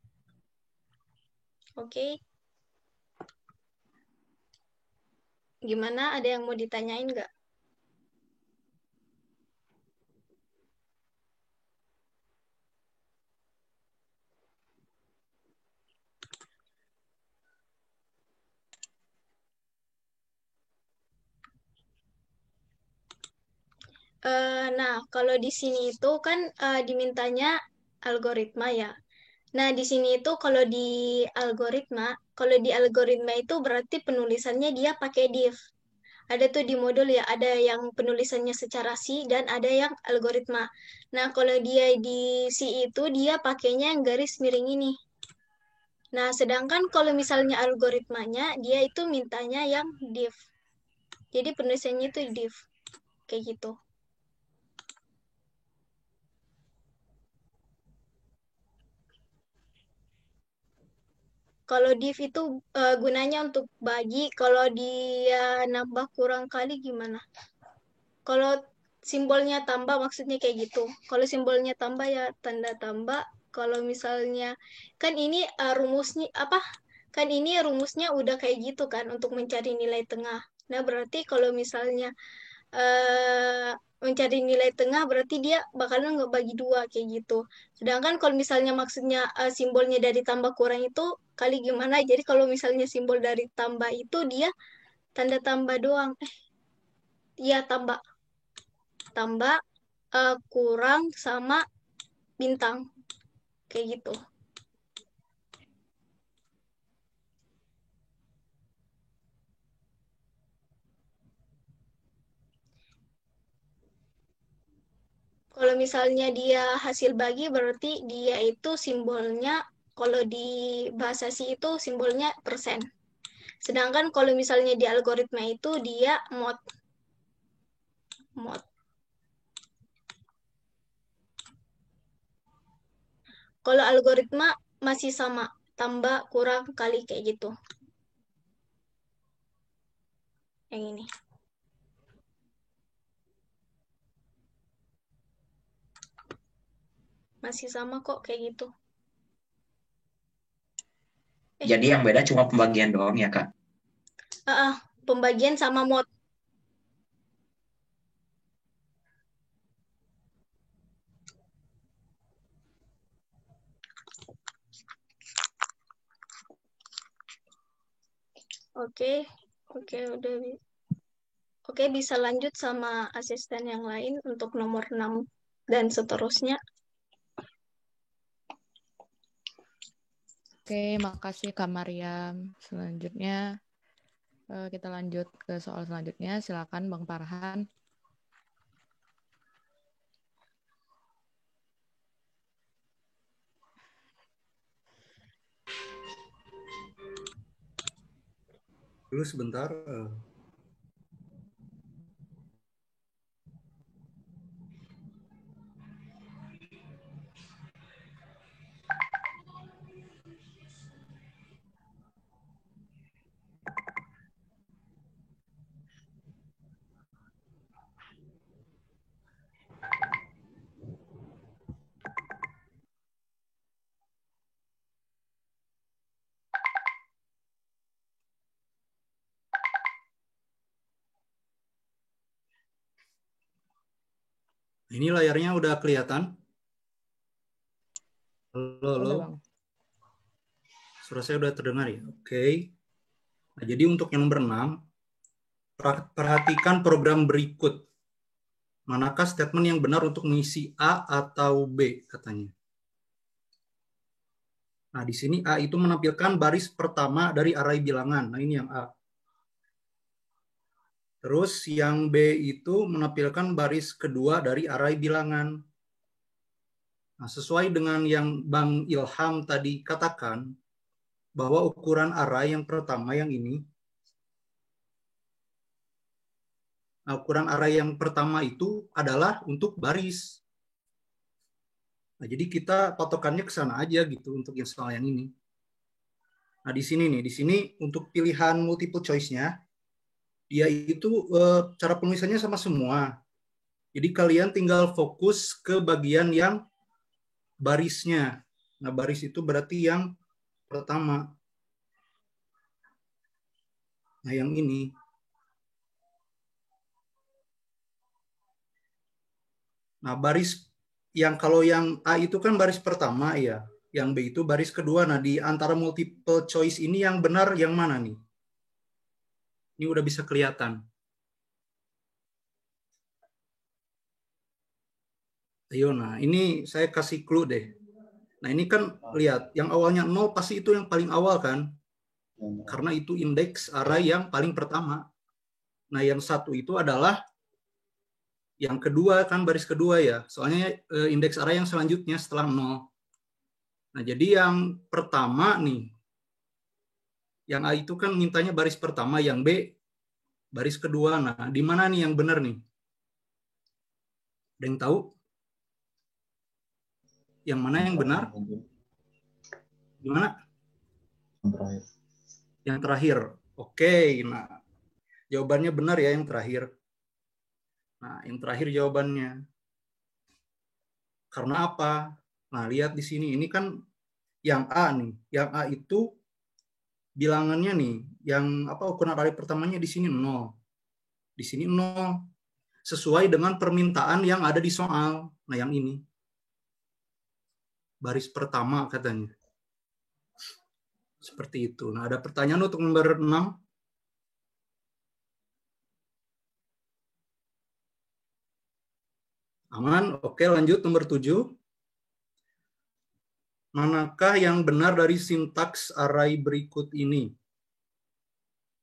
Oke. Gimana? Ada yang mau ditanyain nggak? Nah, kalau di sini itu kan dimintanya algoritma ya. Nah, di sini itu kalau di algoritma itu berarti penulisannya dia pakai div. ada tuh di modul ya, ada yang penulisannya secara C dan ada yang algoritma. Nah, kalau dia di C itu dia pakainya yang garis miring ini. Nah, sedangkan kalau misalnya algoritmanya, dia itu mintanya yang div. Jadi penulisannya itu div. Kayak gitu. Kalau div itu gunanya untuk bagi, kalau dia nambah kurang kali gimana? Kalau simbolnya tambah maksudnya kayak gitu. Kalau simbolnya tambah ya tanda tambah. Kalau misalnya kan ini rumusnya apa? Kan ini rumusnya udah kayak gitu kan untuk mencari nilai tengah. Nah, berarti kalau misalnya mencari nilai tengah berarti dia bakalan ngebagi dua kayak gitu. Sedangkan kalau misalnya maksudnya simbolnya dari tambah kurang itu kali gimana? Jadi kalau misalnya simbol dari tambah itu dia tanda tambah doang. Iya tambah kurang sama bintang kayak gitu. Kalau misalnya dia hasil bagi berarti dia itu simbolnya kalau di bahasa C itu simbolnya persen. Sedangkan kalau misalnya di algoritma itu dia mod. Kalau algoritma masih sama, tambah, kurang, kali kayak gitu. Yang ini. Masih sama kok kayak gitu. Jadi yang beda cuma pembagian doang ya, Kak? Pembagian sama mod. Oke, udah. Oke, bisa lanjut sama asisten yang lain untuk nomor 6 dan seterusnya. Oke, makasih Kak Mariam. Selanjutnya kita lanjut ke soal selanjutnya. Silakan Bang Farhan. Dulu sebentar. Ini layarnya udah kelihatan? Halo. Suara saya udah terdengar ya? Oke. Nah, jadi untuk yang nomor 6, perhatikan program berikut. Manakah statement yang benar untuk mengisi A atau B katanya. Nah, di sini A itu menampilkan baris pertama dari array bilangan. Nah, ini yang A. Terus yang B itu menampilkan baris kedua dari array bilangan. Nah, sesuai dengan yang Bang Ilham tadi katakan, bahwa ukuran array yang pertama yang ini, nah, ukuran array yang pertama itu adalah untuk baris. Nah, jadi kita patokannya ke sana aja gitu untuk yang soal yang ini. Nah, di sini untuk pilihan multiple choice-nya, dia itu cara penulisannya sama semua. Jadi kalian tinggal fokus ke bagian yang barisnya. Nah, baris itu berarti yang pertama. Nah, yang ini. Nah, baris yang kalau yang A itu kan baris pertama ya. Yang B itu baris kedua. Nah, di antara multiple choice ini yang benar yang mana nih? Ini udah bisa kelihatan. Ayo, nah ini saya kasih clue deh. Nah, ini kan lihat, yang awalnya 0 pasti itu yang paling awal kan? Karena itu indeks array yang paling pertama. Nah, yang satu itu adalah yang kedua, kan baris kedua ya. Soalnya indeks array yang selanjutnya setelah 0. Nah, jadi yang pertama nih, yang A itu kan mintanya baris pertama, yang B baris kedua. Nah, di mana nih yang benar nih? Ada yang tahu? Yang mana yang benar? Gimana? Yang terakhir. Yang terakhir. Oke, nah jawabannya benar ya yang terakhir. Nah, yang terakhir jawabannya. Karena apa? Nah, lihat di sini. Ini kan yang A nih. Yang A itu bilangannya nih. Yang ukuran array pertamanya di sini 0. Di sini 0. Sesuai dengan permintaan yang ada di soal. Nah, yang ini. Baris pertama katanya. Seperti itu. Nah, ada pertanyaan untuk nomor 6. Aman? Oke, lanjut nomor 7. Manakah yang benar dari sintaks array berikut ini?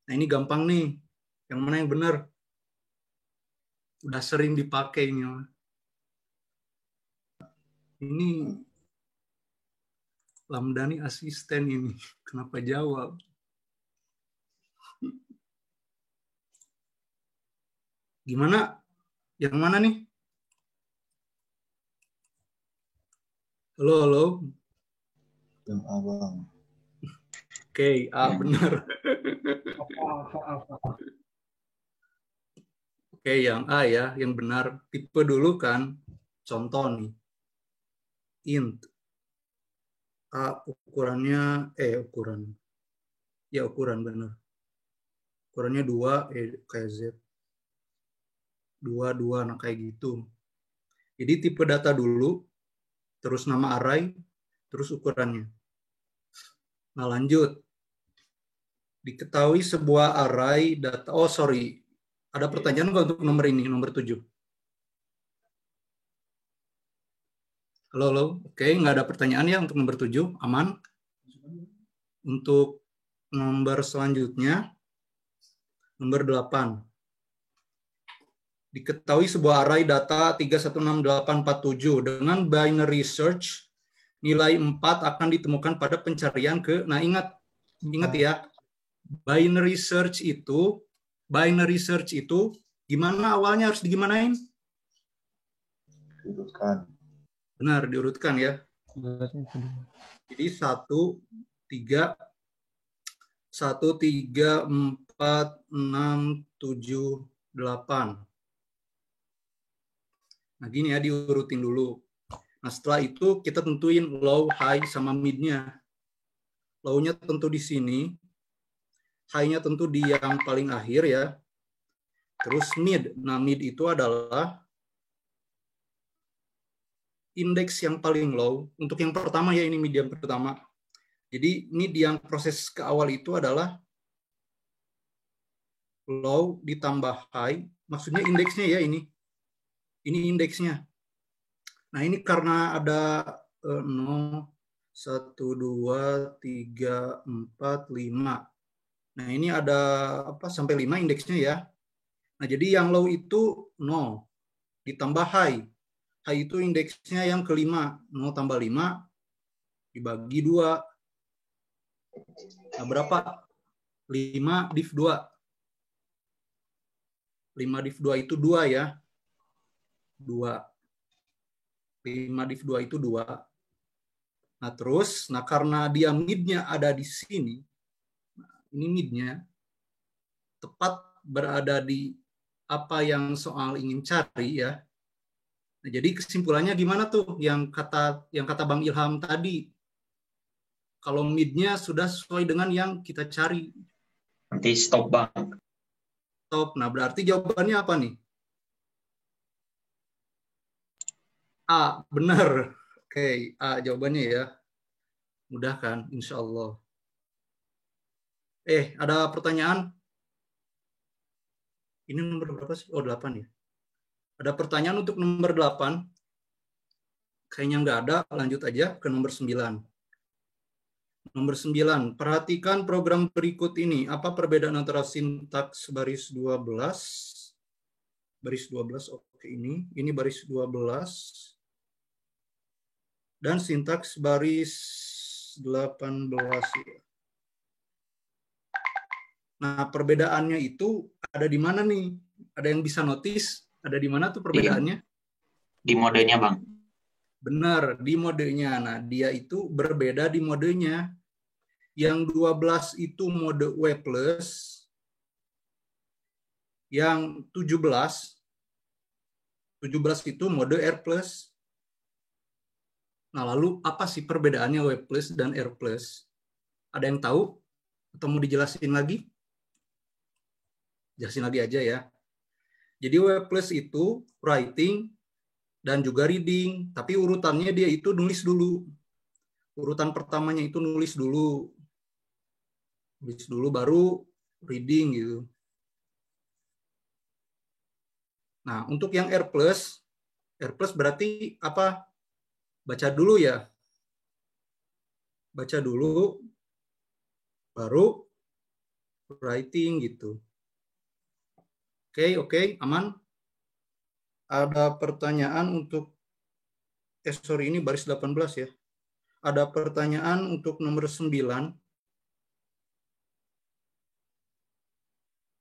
Nah, ini gampang nih. Yang mana yang benar? Udah sering dipakai ini. Ini Lamdani asisten ini. Kenapa jawab? Gimana? Yang mana nih? Halo, halo. Yang A, Bang. Oke, A benar. Oke, yang A ya, yang benar. Tipe dulu kan, contoh nih. Int. A ukurannya, ukuran benar. Ukurannya 2, kayak Z. 2, nah kayak gitu. Jadi tipe data dulu, terus nama array, terus ukurannya. Nah, lanjut. Diketahui sebuah array data. Oh, sorry. Ada pertanyaan nggak untuk nomor ini, nomor 7? Halo, halo. Oke, nggak ada pertanyaan ya untuk nomor 7. Aman. Untuk nomor selanjutnya, nomor 8. Diketahui sebuah array data 316847 dengan binary search nilai 4 akan ditemukan pada pencarian ke. Nah, ingat ya. Binary search itu gimana awalnya harus digimanain? Diurutkan. Benar, diurutkan ya. Jadi 1, 3, 4, 6, 7, 8. Nah, gini ya, diurutin dulu. Nah, setelah itu kita tentuin low, high, sama mid-nya. Low-nya tentu di sini. High-nya tentu di yang paling akhir ya. Terus mid. Nah, mid itu adalah indeks yang paling low. Untuk yang pertama ya, ini mid yang pertama. Jadi mid yang proses ke awal itu adalah low ditambah high. Maksudnya indeksnya ya ini. Ini indeksnya. Nah, ini karena ada 0, 1, 2, 3, 4, 5. Nah, ini ada sampai 5 indeksnya ya. Nah, jadi yang low itu 0 ditambah high. High itu indeksnya yang kelima. 0 tambah 5 dibagi 2. Nah, berapa? 5 div 2. 5 div 2 itu 2 ya. 2. 5 div 2 itu 2. Nah, terus, karena dia mid-nya ada di sini, ini mid-nya, tepat berada di apa yang soal ingin cari ya. Nah, jadi kesimpulannya gimana tuh yang kata Bang Ilham tadi? Kalau mid-nya sudah sesuai dengan yang kita cari. Nanti stop, Bang. Stop. Nah, berarti jawabannya apa nih? A, benar. Oke, A jawabannya ya. Mudah kan? Insya Allah. Ada pertanyaan? Ini nomor berapa sih? Oh, 8 ya. Ada pertanyaan untuk nomor 8? Kayaknya nggak ada. Lanjut aja ke nomor 9. Nomor 9. Perhatikan program berikut ini. Apa perbedaan antara sintaks baris 12? Baris 12, oke ini. Ini baris 12. Dan sintaks baris 18. Nah, perbedaannya itu ada di mana nih? Ada yang bisa notice? Ada di mana tuh perbedaannya? Di modenya, Bang. Benar, di modenya. Nah, dia itu berbeda di modenya. Yang 12 itu mode W+, yang 17 itu mode R+. Nah, lalu apa sih perbedaannya W+ dan R+? Ada yang tahu? Atau mau dijelasin lagi? Jelasin lagi aja ya. Jadi W+ itu writing dan juga reading, tapi urutannya dia itu nulis dulu. Urutan pertamanya itu nulis dulu baru reading gitu. Nah, untuk yang R+ berarti apa? Baca dulu ya. Baca dulu baru writing gitu. Oke, aman. Ada pertanyaan untuk sorry, ini baris 18 ya. Ada pertanyaan untuk nomor 9.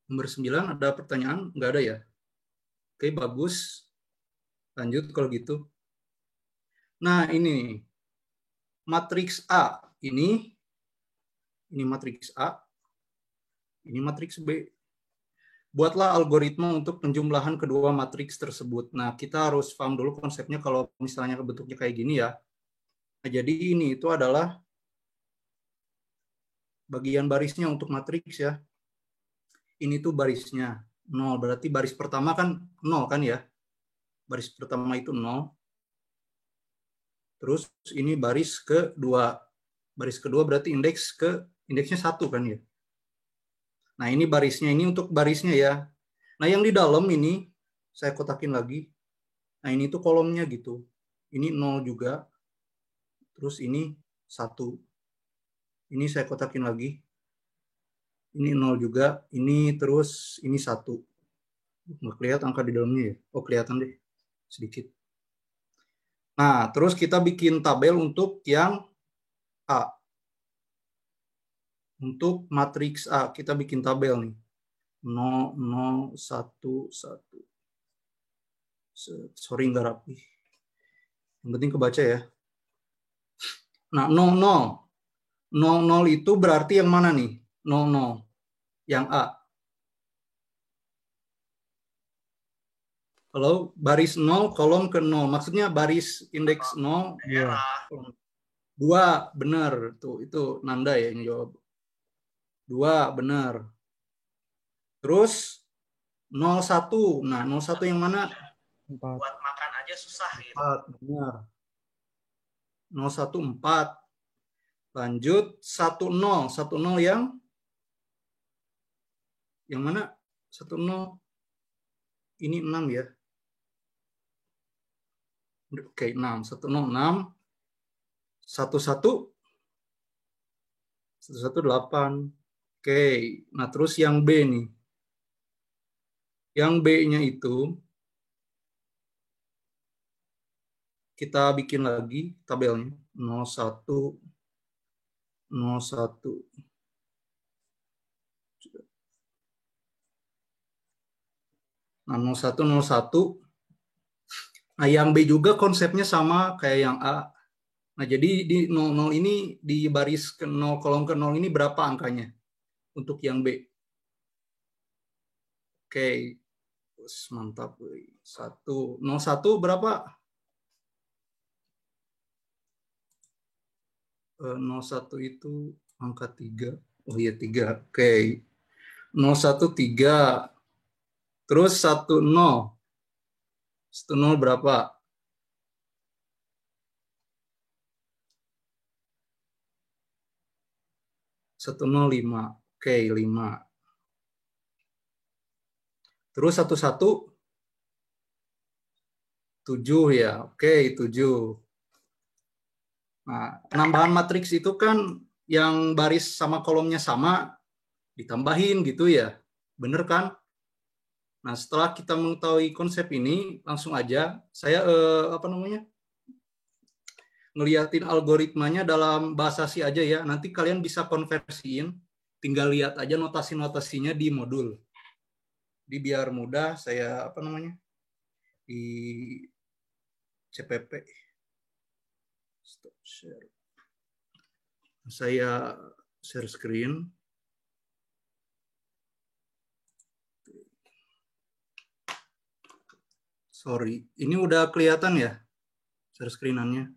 Nomor 9 ada pertanyaan? Nggak ada ya? Oke, bagus. Lanjut kalau gitu. Nah, ini matriks A. Ini matriks A. Ini matriks B. Buatlah algoritma untuk penjumlahan kedua matriks tersebut. Nah, kita harus paham dulu konsepnya kalau misalnya bentuknya kayak gini ya. Nah, jadi ini itu adalah bagian barisnya untuk matriks ya. Ini tuh barisnya 0, berarti baris pertama kan 0 kan ya. Baris pertama itu 0. Terus ini baris kedua. Baris kedua berarti indeksnya 1 kan ya. Nah, ini barisnya, ini untuk barisnya ya. Nah, yang di dalam ini saya kotakin lagi. Nah, ini tuh kolomnya gitu. Ini 0 juga. Terus ini 1. Ini saya kotakin lagi. Ini 0 juga, ini terus ini 1. Nggak kelihatan angka di dalamnya ya? Oh, kelihatan deh, sedikit. Nah, terus kita bikin tabel untuk yang A. Untuk matriks A, kita bikin tabel nih. 0, 0, 1, 1. Sorry, nggak rapi. Yang penting kebaca ya. Nah, 0, 0. 0, 0 itu berarti yang mana nih? 0, 0. Yang A. Kalau baris 0, kolom ke 0. Maksudnya baris indeks 0. 2, benar. Tuh, itu Nanda ya yang jawab. 2, benar. Terus 01. Nah, 01 yang mana? 4. Buat makan aja susah gitu. 4, benar. 01, 4. Lanjut 10. 10 yang mana? 10. Ini 6 ya. Oke, 6. 10, 6. 11. 8. Oke, nah terus yang B nih. Yang B-nya itu kita bikin lagi tabelnya. 01. 01. Nah, 01, 01. Nah, yang B juga konsepnya sama kayak yang A. Nah, jadi di 00 ini, di baris ke 0, kolom ke 0 ini berapa angkanya untuk yang B? Oke, mantap. 1. 01 berapa? 01 itu angka 3. Oh iya, 3. Oke. 01, 3. Terus 10. 10 berapa? 105. Oke, 5. Terus 11. 7 ya. Oke, 7. Nah, penambahan matriks itu kan yang baris sama kolomnya sama ditambahin gitu ya. Bener kan? Nah, setelah kita mengetahui konsep ini, langsung aja saya ngeliatin algoritmanya dalam bahasa C aja ya. Nanti kalian bisa konversiin, tinggal lihat aja notasi-notasinya di modul. Jadi biar mudah saya di CPP. Stop share. Saya share screen. Sorry, ini udah kelihatan ya share screen-annya?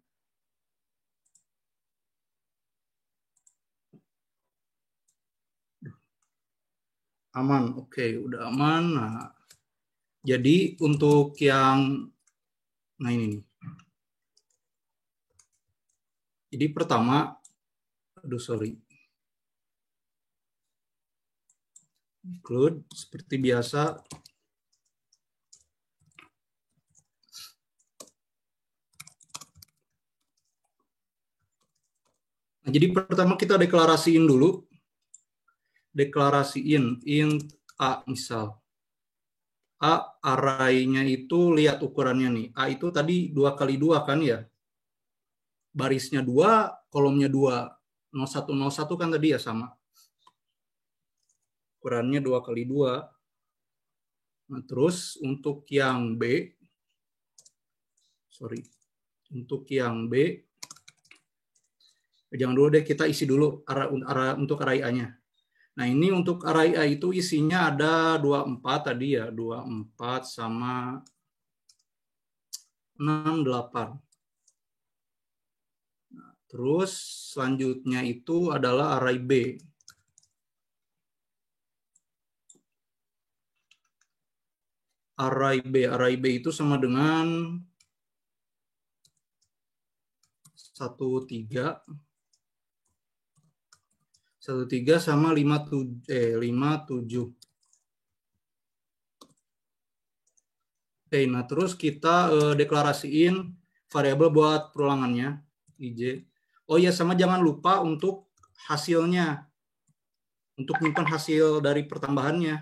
Aman, oke, udah aman. Nah, jadi untuk yang, nah ini nih. Jadi pertama, include seperti biasa. Nah, jadi pertama kita deklarasiin dulu. Deklarasiin int A misal. A array-nya itu lihat ukurannya nih. A itu tadi 2x2 kan ya. Barisnya 2, kolomnya 2. 0101 kan tadi ya sama. Ukurannya 2x2. Nah, terus untuk yang B, untuk yang B, jangan dulu deh, kita isi dulu untuk array A-nya. Nah, ini untuk array A itu isinya ada 24 tadi ya, 24 sama 68. Nah, terus selanjutnya itu adalah array B. Array B itu sama dengan 13 sama 57. Oke, nah terus kita deklarasiin variabel buat perulangannya, IJ. Oh iya, sama jangan lupa untuk hasilnya. Untuk menyimpan hasil dari pertambahannya.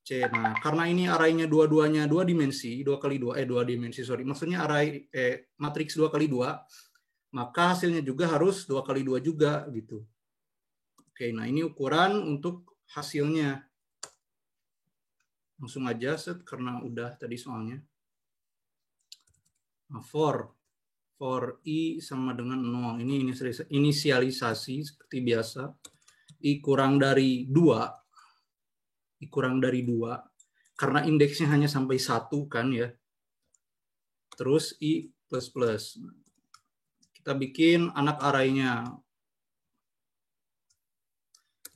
C. Nah, karena ini array-nya dua-duanya 2 dimensi, 2x2, 2 dimensi, maksudnya array matriks 2x2, maka hasilnya juga harus 2x2 juga gitu. Oke, nah ini ukuran untuk hasilnya. Langsung aja set karena udah tadi soalnya. Nah, for I sama dengan 0. Ini inisialisasi seperti biasa. I kurang dari 2. I kurang dari 2. Karena indeksnya hanya sampai 1 kan ya. Terus I plus. Kita bikin anak array-nya.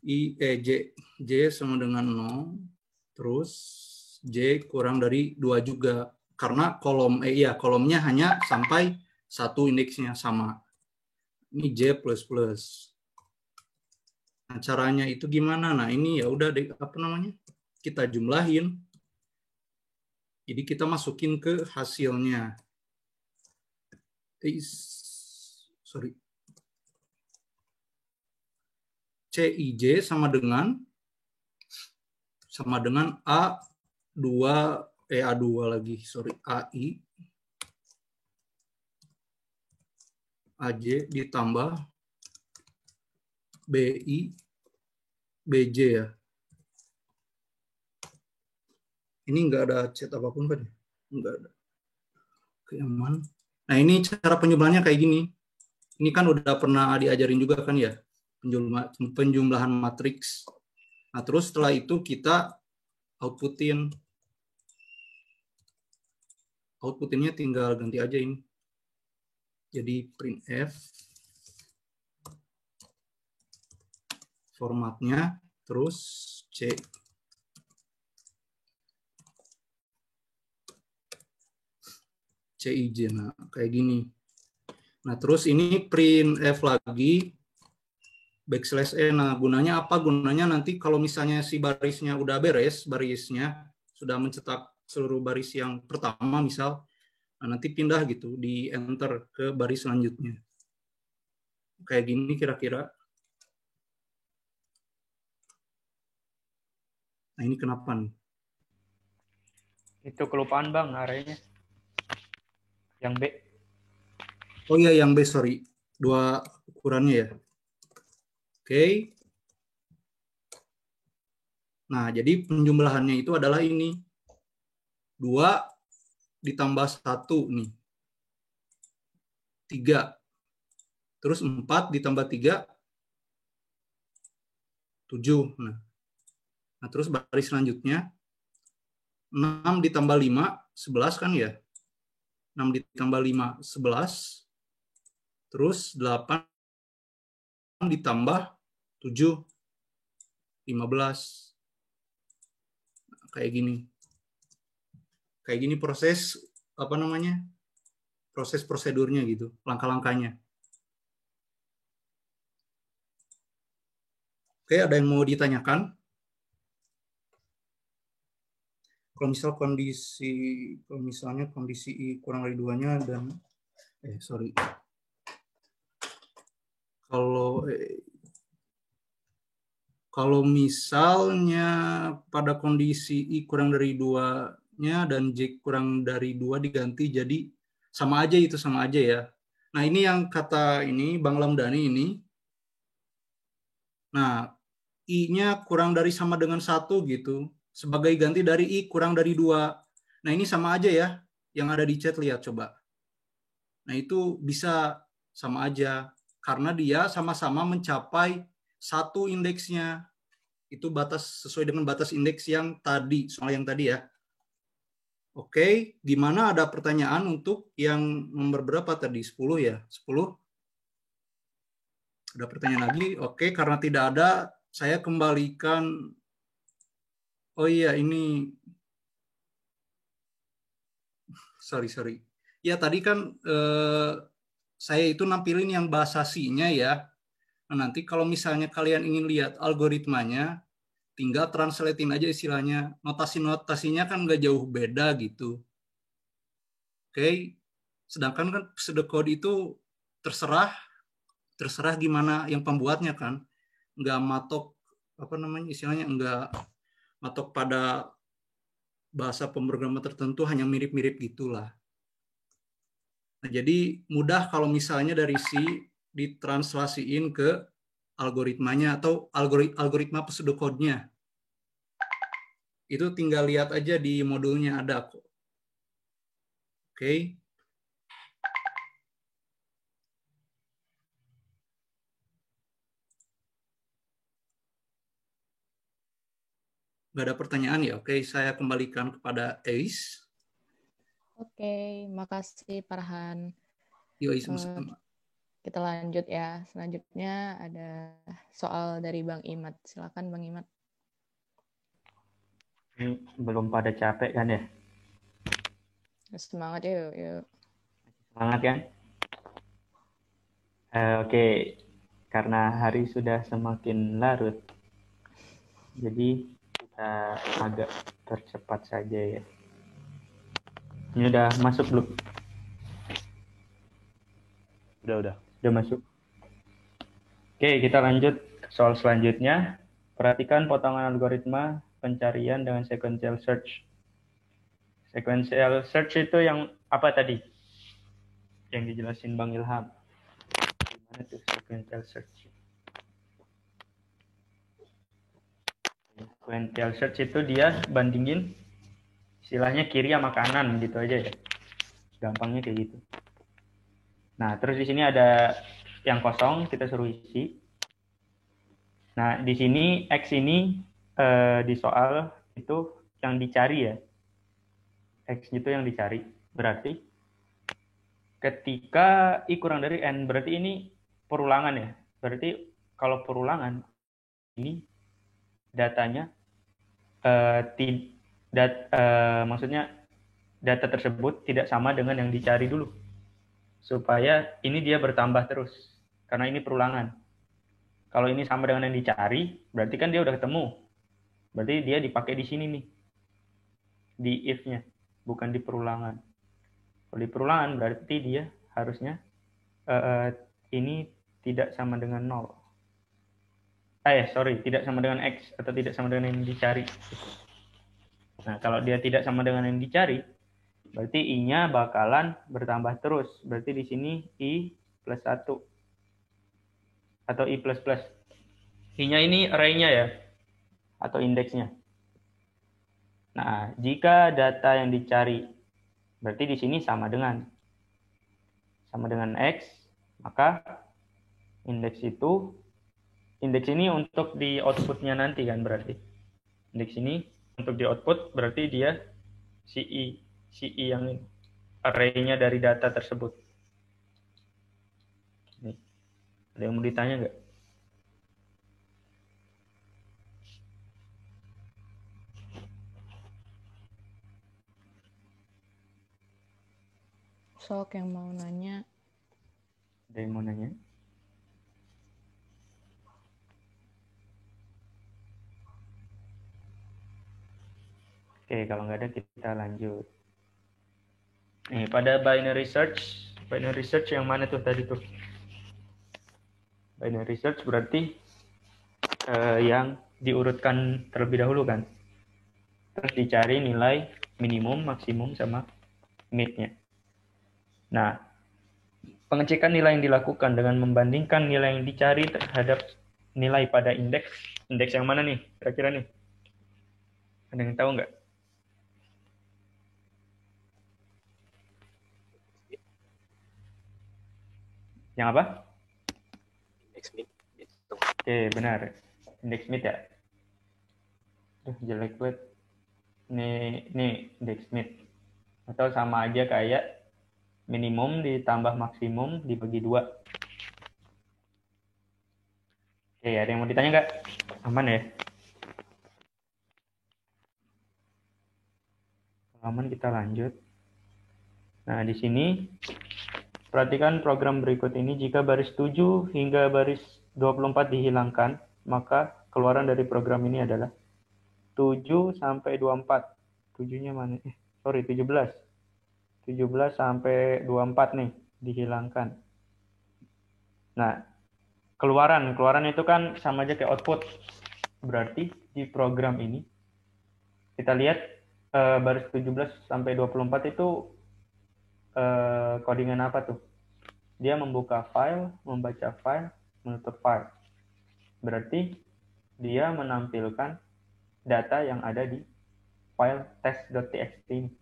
J sama dengan 0, terus J kurang dari 2 juga, karena kolomnya hanya sampai 1 indeksnya sama. Ini J plus. Nah, caranya itu gimana? Nah, ini ya udah kita jumlahin. Jadi kita masukin ke hasilnya. CIJ sama dengan A2 lagi, AI AJ ditambah BI BJ ya. Ini enggak ada chat apapun kan? Enggak ada. Oke, aman. Nah, ini cara penjumlahannya kayak gini. Ini kan udah pernah diajarin juga kan ya? Penjumlahan matriks. Nah, terus setelah itu kita outputinnya tinggal ganti aja ini. Jadi printf formatnya terus CIJ. Nah, kayak gini. Nah, terus ini printf lagi \n. Nah, gunanya apa? Gunanya nanti kalau misalnya si barisnya udah beres, barisnya sudah mencetak seluruh baris yang pertama misal, nah nanti pindah gitu, di enter ke baris selanjutnya. kayak gini kira-kira. Nah, ini kenapa nih? Itu kelupaan Bang arahnya. Yang B. Oh iya, yang B, sorry. 2 ukurannya ya. Oke. Nah, jadi penjumlahannya itu adalah ini. 2 ditambah 1 nih. 3. Terus 4 ditambah 3, 7. Nah, terus baris selanjutnya, 6 ditambah 5, 11 kan ya? 6 ditambah 5, 11. Terus 8 ditambah 7, 15. Nah, kayak gini. Kayak gini proses, apa namanya? Proses prosedurnya gitu, langkah-langkahnya. Oke, ada yang mau ditanyakan? Kalau misalnya kondisi I kurang dari 2-nya dan kalau misalnya pada kondisi I kurang dari 2-nya dan J kurang dari 2 diganti jadi sama aja ya. Nah, ini yang kata ini Bang Lamdani ini. Nah, I-nya kurang dari sama dengan 1 gitu. Sebagai ganti dari I kurang dari 2. Nah, ini sama aja ya. Yang ada di chat, lihat coba. Nah, itu bisa sama aja. Karena dia sama-sama mencapai 1 indeksnya. Itu sesuai dengan batas indeks yang tadi, soal yang tadi ya. Oke, di mana ada pertanyaan untuk yang nomor berapa tadi? 10 ya? 10? Ada pertanyaan lagi? Oke, karena tidak ada, saya kembalikan. Oh iya, ini. Sorry. Ya, tadi kan saya itu nampilin yang bahasa C-nya ya. Nah, nanti kalau misalnya kalian ingin lihat algoritmanya, tinggal translatein aja istilahnya. Notasi-notasinya kan nggak jauh beda gitu. Oke. Sedangkan kan pseudocode itu terserah gimana yang pembuatnya kan. Nggak matok, istilahnya nggak matok pada bahasa pemrograman tertentu, hanya mirip-mirip gitulah. Nah, jadi mudah kalau misalnya dari C ditranslasiin ke algoritmanya atau algoritma pseudocode-nya. Itu tinggal lihat aja di modulnya ada kok. Oke. Nggak ada pertanyaan ya? Oke, saya kembalikan kepada Ais. Oke, makasih Farhan. Yoi, sama-sama. Kita lanjut ya. Selanjutnya ada soal dari Bang Imad. Silakan Bang Imad. Ini belum pada capek kan ya? Semangat yuk. Semangat kan? Oke, karena hari sudah semakin larut, jadi kita agak percepat saja ya. Ini udah masuk belum? Udah. Udah masuk. Oke, kita lanjut soal selanjutnya. Perhatikan potongan algoritma pencarian dengan sequential search. Sequential search itu yang apa tadi? Yang dijelasin Bang Ilham. Gimana tuh sequential search? Sequential search itu dia bandingin istilahnya kiri sama kanan gitu aja ya. Gampangnya kayak gitu. Nah, terus di sini ada yang kosong, kita suruh isi. Nah, di sini X ini di soal itu yang dicari ya. X itu yang dicari. Berarti ketika I kurang dari N, berarti ini perulangan ya. Berarti kalau perulangan, ini datanya, maksudnya data tersebut tidak sama dengan yang dicari dulu. Supaya ini dia bertambah terus. Karena ini perulangan. Kalau ini sama dengan yang dicari, berarti kan dia udah ketemu. Berarti dia dipakai di sini nih. Di if-nya, bukan di perulangan. Kalau di perulangan berarti dia harusnya ini tidak sama dengan 0. Tidak sama dengan X atau tidak sama dengan yang dicari. Nah, kalau dia tidak sama dengan yang dicari, berarti I-nya bakalan bertambah terus. Berarti di sini I plus 1. Atau I plus plus. I-nya ini array-nya ya, atau indeksnya. Nah, jika data yang dicari, berarti di sini sama dengan X, maka indeks ini untuk di output-nya nanti kan berarti. Indeks ini untuk di output berarti dia si I yang array-nya dari data tersebut. Nih. Ada yang mau ditanya nggak? Sok yang mau nanya. Ada yang mau nanya? Oke, kalau nggak ada kita lanjut. Nih, pada binary search yang mana tuh tadi tuh? Binary search berarti yang diurutkan terlebih dahulu kan. Terus dicari nilai minimum, maksimum, sama mid-nya. Nah, pengecekan nilai yang dilakukan dengan membandingkan nilai yang dicari terhadap nilai pada indeks yang mana nih? Kira-kira nih? Ada yang tahu nggak? Yang apa? Indeks mid. Oke, benar. Indeks mid ya. Jelek banget. Nih indeks mid. Atau sama aja kayak minimum ditambah maksimum dibagi 2. Oke, ada yang mau ditanya nggak? Aman ya? Aman, kita lanjut. Nah, di sini perhatikan program berikut ini. Jika baris 7 hingga baris 24 dihilangkan, maka keluaran dari program ini adalah 7 sampai 24. 7-nya mana? 17. 17 sampai 24 nih dihilangkan. Nah, keluaran itu kan sama aja kayak output. Berarti di program ini kita lihat baris 17 sampai 24 itu codingan apa tuh? Dia membuka file, membaca file, menutup file. Berarti dia menampilkan data yang ada di file test.txt ini.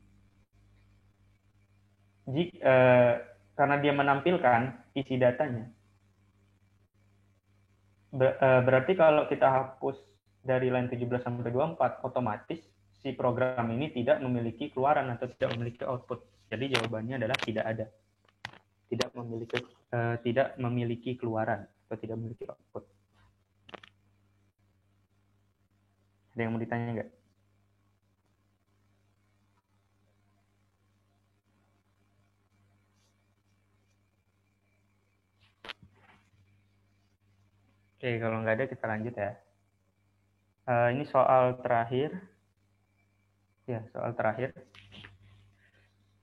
Karena dia menampilkan isi datanya, berarti kalau kita hapus dari line 17 sampai 24, otomatis si program ini tidak memiliki keluaran atau tidak memiliki output. Jadi jawabannya adalah tidak ada. Tidak memiliki keluaran atau tidak memiliki output. Ada yang mau ditanya nggak? Oke, kalau nggak ada kita lanjut ya. Ini soal terakhir. Ya, soal terakhir.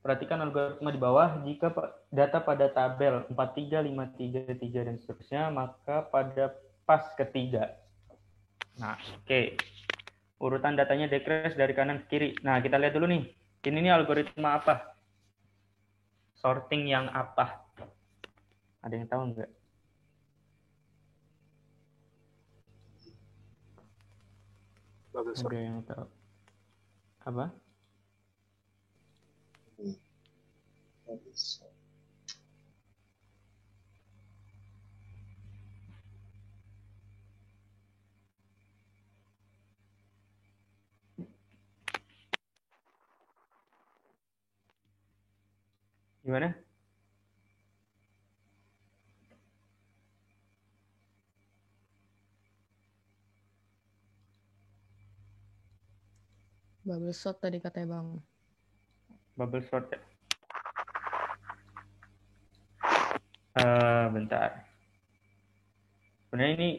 Perhatikan algoritma di bawah. Jika data pada tabel 43, 5, 3, 3, dan seterusnya, maka pada pas ketiga. Nah, oke. Urutan datanya decrease dari kanan ke kiri. Nah, kita lihat dulu nih. Ini algoritma apa? Sorting yang apa? Ada yang tahu nggak? Bubble sort. Ada yang tahu? Apa? Gimana? Bubble sort tadi katanya Bang. Bubble sort ya? Bentar. Sebenarnya ini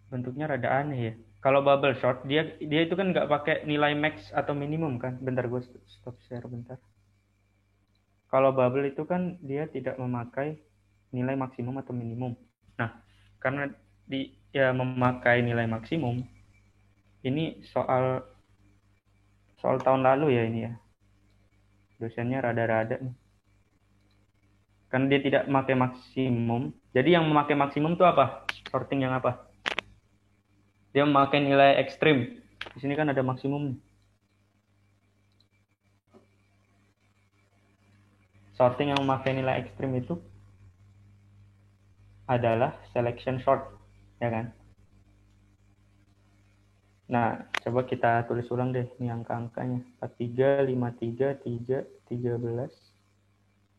bentuknya rada aneh ya. Kalau bubble sort dia itu kan nggak pakai nilai max atau minimum kan. Bentar, gue stop share bentar. kalau bubble itu kan dia tidak memakai nilai maksimum atau minimum. Nah, karena dia memakai nilai maksimum, ini soal tahun lalu ya ini ya. Dosennya rada-rada nih. Karena dia tidak memakai maksimum. Jadi yang memakai maksimum itu apa? Sorting yang apa? Dia memakai nilai ekstrim. Di sini kan ada maksimum. Sorting yang memakai nilai ekstrim itu adalah selection sort, ya kan? Nah, coba kita tulis ulang deh ini angka-angkanya. 43, 53, 3, 13,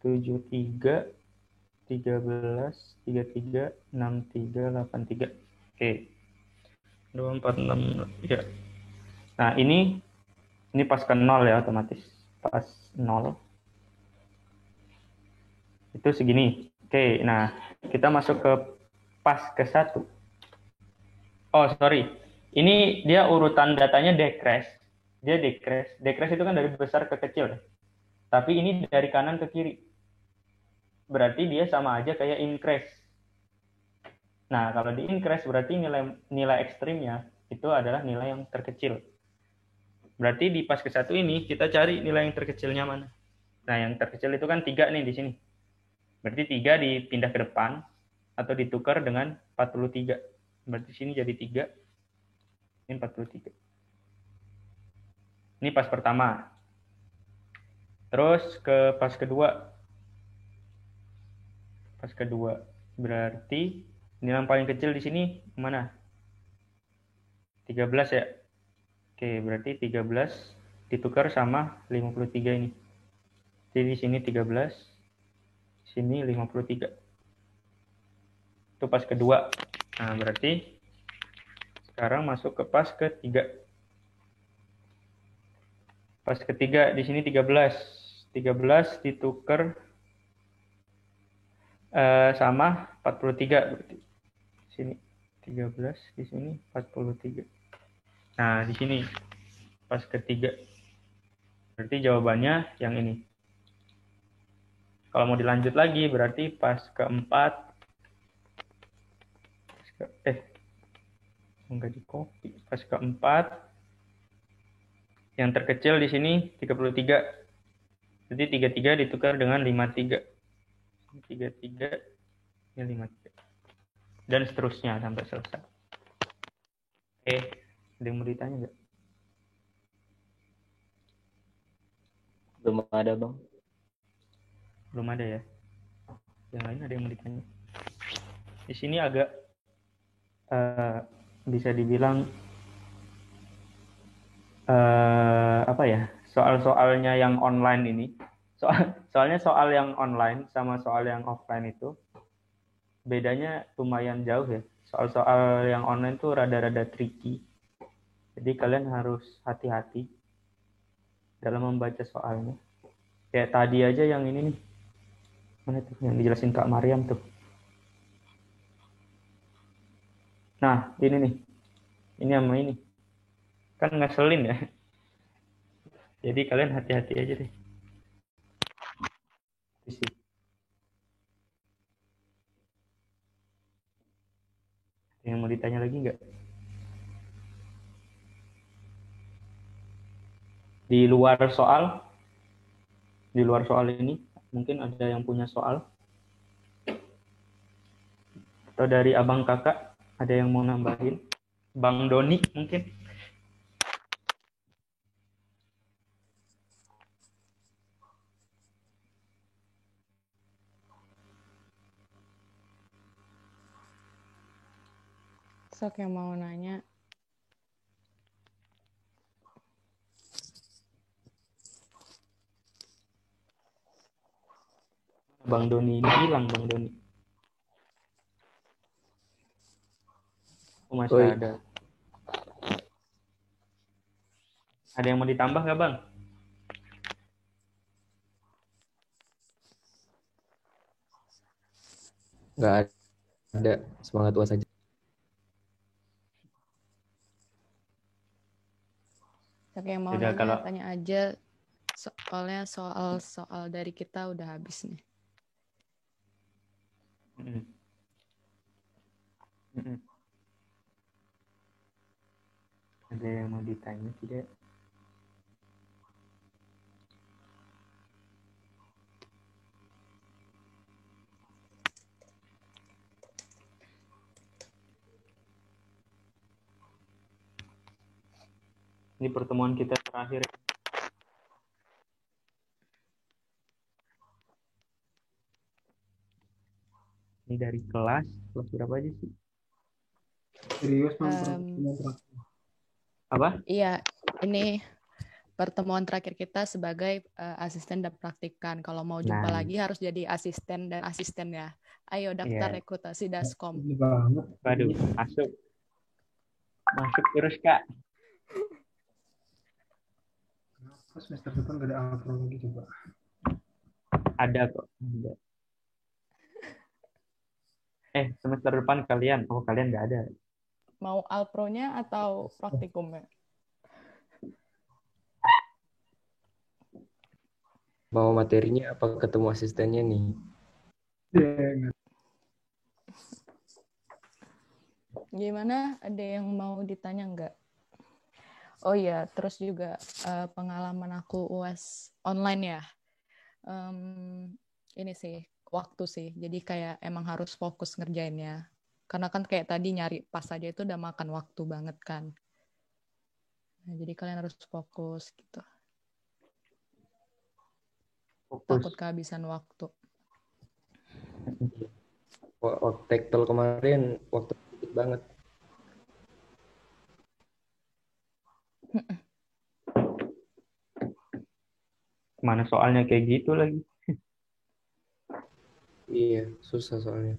73, 13, 33, 63, 83. Oke. 2, 4, 6, ya. Nah, ini pas ke 0 ya otomatis. Pas 0. Itu segini. Oke, nah kita masuk ke pas ke 1. Oh, sorry. Ini dia urutan datanya decrease. Dia decrease. Decrease itu kan dari besar ke kecil. Tapi ini dari kanan ke kiri. Berarti dia sama aja kayak increase. Nah, kalau di increase berarti nilai ekstrimnya itu adalah nilai yang terkecil. Berarti di pas ke 1 ini kita cari nilai yang terkecilnya mana. Nah, yang terkecil itu kan 3 nih di sini. Berarti 3 dipindah ke depan atau ditukar dengan 43. Berarti sini jadi 3. Ini 43. Ini pas pertama. Terus ke pas kedua. Pas kedua. Berarti nilai yang paling kecil di sini mana? 13 ya. Oke, berarti 13 ditukar sama 53 ini. Jadi di sini 13. Sini 53. Itu pas kedua. Nah, berarti sekarang masuk ke pas ketiga. Pas ketiga di sini 13. 13 ditukar sama 43 berarti. Sini 13, di sini 43. Nah, di sini pas ketiga. Berarti jawabannya yang ini. Kalau mau dilanjut lagi berarti pas keempat. Enggak di copy. Pas keempat. Yang terkecil di sini 33. Jadi 33 ditukar dengan 53. 33 ini 53. Dan seterusnya sampai selesai. Oke, ada yang mau ditanya nggak? Belum ada, Bang. Belum ada ya. Yang lain ada yang mau ditanya? Di sini agak bisa dibilang apa ya? Soal-soalnya yang online ini. Soalnya soal yang online sama soal yang offline itu bedanya lumayan jauh ya. Soal-soal yang online tuh rada-rada tricky. Jadi kalian harus hati-hati dalam membaca soalnya. Kayak tadi aja yang ini nih. Mana tuh yang dijelasin Kak Mariam tuh. Nah, ini nih. Ini sama ini. Kan ngeselin ya. Jadi kalian hati-hati aja deh. Isi. Yang mau ditanya lagi nggak? Di luar soal ini, mungkin ada yang punya soal? Atau dari abang kakak, ada yang mau nambahin? Bang Doni mungkin? Sok yang mau nanya. Bang Doni ini hilang, Bang Doni. Oh, masih ada. Ada yang mau ditambah nggak, Bang? Nggak ada. Semangat UAS aja. Sok yang mau Tidak, nanya, kalau tanya aja. Soalnya soal dari kita udah habis nih. Ada yang mau ditanya tidak? Ini pertemuan kita terakhir. Ini dari kelas berapa aja sih? Serius Apa? Iya, ini pertemuan terakhir kita sebagai asisten dan praktikan. Kalau mau jumpa lagi harus jadi asisten dan asisten ya. Ayo daftar rekrutasi Daskom. Waduh, masuk terus Kak. Semester depan gak ada Alpro lagi coba. Ada kok. Semester depan kalian nggak ada. Mau Alpro-nya atau praktikumnya? Mau materinya apa ketemu asistennya nih? Gimana? Ada yang mau ditanya nggak? Oh iya, terus juga pengalaman aku UAS online ya. Ini sih, waktu sih. Jadi kayak emang harus fokus ngerjainnya. Karena kan kayak tadi nyari pas aja itu udah makan waktu banget kan. Nah, jadi kalian harus fokus gitu. Takut kehabisan waktu. Waktu tektel kemarin, waktu sedikit banget. Mana soalnya kayak gitu lagi? Iya, susah soalnya.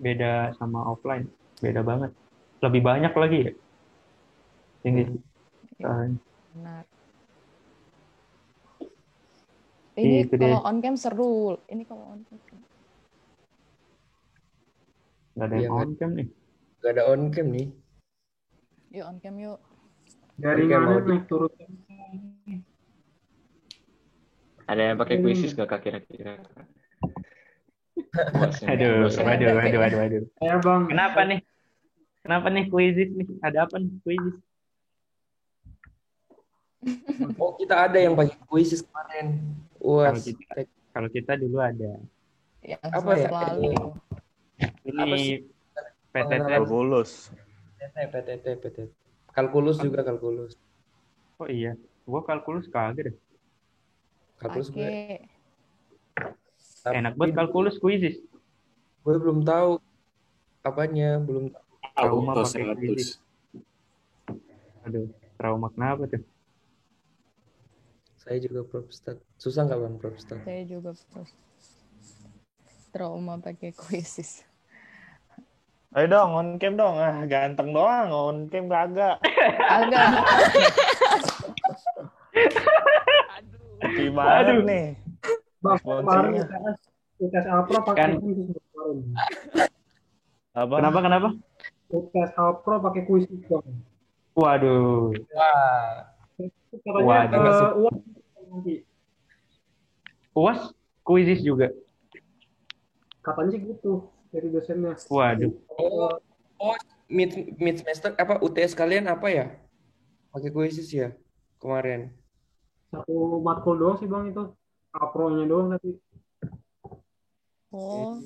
Beda sama offline, beda banget. Lebih banyak lagi ya? Ini Benar. Ini kalau on cam seru. Ini kalau on cam. Gak ada yang on cam nih. Gak ada on cam nih. Yuk on cam yuk. Dari mana nih turun? Ada yang pakai kuisis gak Kak kira-kira? Aduh. Ya Bang. Kenapa nih kuisis nih? Ada apa nih kuisis? Oh, kita ada yang pakai kuisis kemarin. Kalau kita dulu ada. Yang apa ya? Lalu. Ini PTT. PTT. Kalkulus juga kalkulus. Oh iya, gua kalkulus kagak deh. Kalkulus gue. Enak banget kalkulus kuisis. Gue belum tahu apanya, belum tahu. Trauma pakai kuisis. Aduh, trauma kenapa tuh? Saya juga Propstat. Susah nggak Bang Propstat? Saya juga trauma pakai kuisis. Ayo dong, on cam dong. Ganteng doang, on cam kagak. Agak. Gimana nih? Bang, kemarin UTS Alpro pakai kuisis kemarin. Apa? Kenapa? UTS Alpro pakai kuisis dong. Waduh. Katanya UAS kuisis juga. Katanya gitu dari dosennya. Waduh. Oh, mid semester apa UTS kalian apa ya? Pakai kuisis ya kemarin. Satu matkul doang sih Bang itu. Alpro-nya doang tapi. Oh.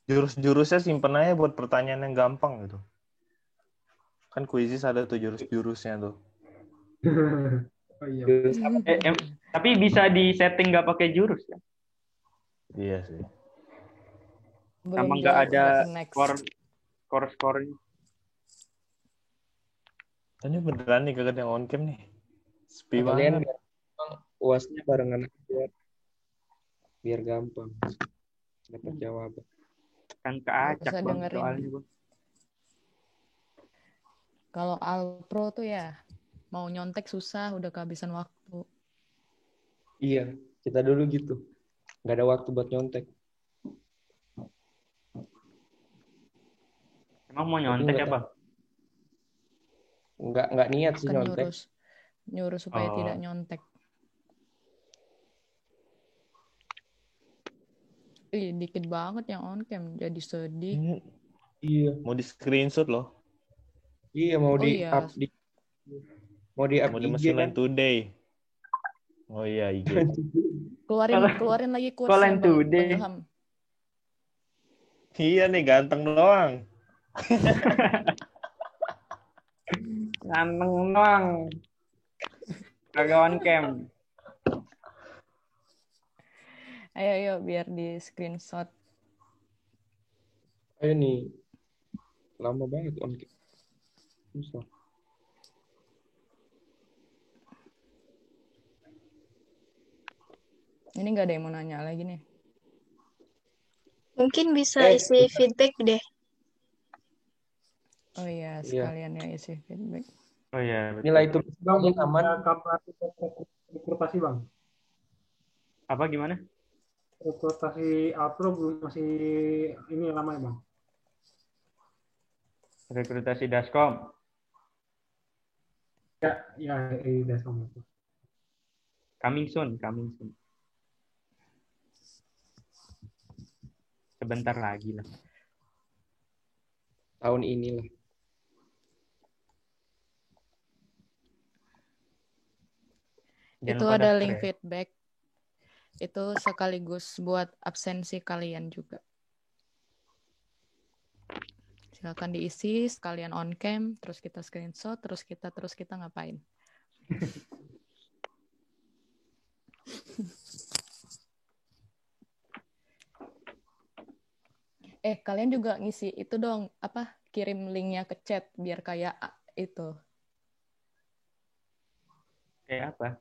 Jurus-jurusnya simpen aja buat pertanyaan yang gampang gitu. Kan kuisis ada tuh jurus-jurusnya tuh. Oh, iya. Tapi bisa di setting nggak pakai jurus ya? Iya sih. Sama nggak ada skor-skornya. Ini beneran nih kagak yang on cam nih. Sepi Kalian banget. UASnya barengan aja biar gampang dapat jawaban. Kan keacak Bang soalnya Bang. Kalau Alpro tuh ya mau nyontek susah, udah kehabisan waktu. Iya, kita dulu gitu. Nggak ada waktu buat nyontek. Emang mau nyontek apa? Nggak niat sih nyontek. nyuruh supaya tidak Oh. nyontek. Ih, dikit banget yang on cam, jadi sedih. Iya. Mau di screenshot loh. Iya mau Oh di iya, up mau di up Mau IG dimasukin kan. Line Today. Oh iya IG. keluarin lagi Kok quotes-nya Line Bang Today? Ilham. Iya nih ganteng doang. Ganteng doang. Kagak on cam. Ayo biar di screenshot. Ayo nih. Lama banget on cam. Susah. Ini nggak ada yang mau nanya lagi nih. Mungkin bisa isi feedback deh. Oh iya, Iya. sekalian ya isi feedback. Oh iya. Nilai itu Bang, kalian aman. kapan rekrutasi Bang? Apa gimana? Rekrutasi Alpro belum masih ini lama ya Bang? Rekrutasi Daskom. Ya, udah sama. Coming soon. Sebentar lagi lah. Tahun inilah. Jangan Itu lupa ada daftar link ya. feedback. Itu sekaligus buat absensi kalian juga. Silakan diisi sekalian on cam, terus kita screenshot, terus kita ngapain? Kalian juga ngisi itu dong, kirim linknya ke chat biar kayak itu. Kayak apa?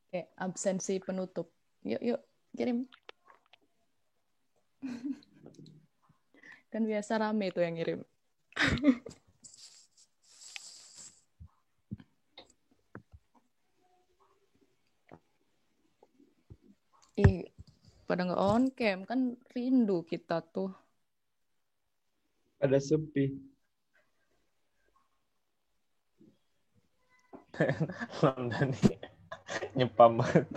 Kayak absensi penutup. Yuk, kirim. Kan biasa rame tuh yang ngirim. Pada nggak on cam, kan rindu kita tuh. Ada sepi. Lamdani nyepam banget.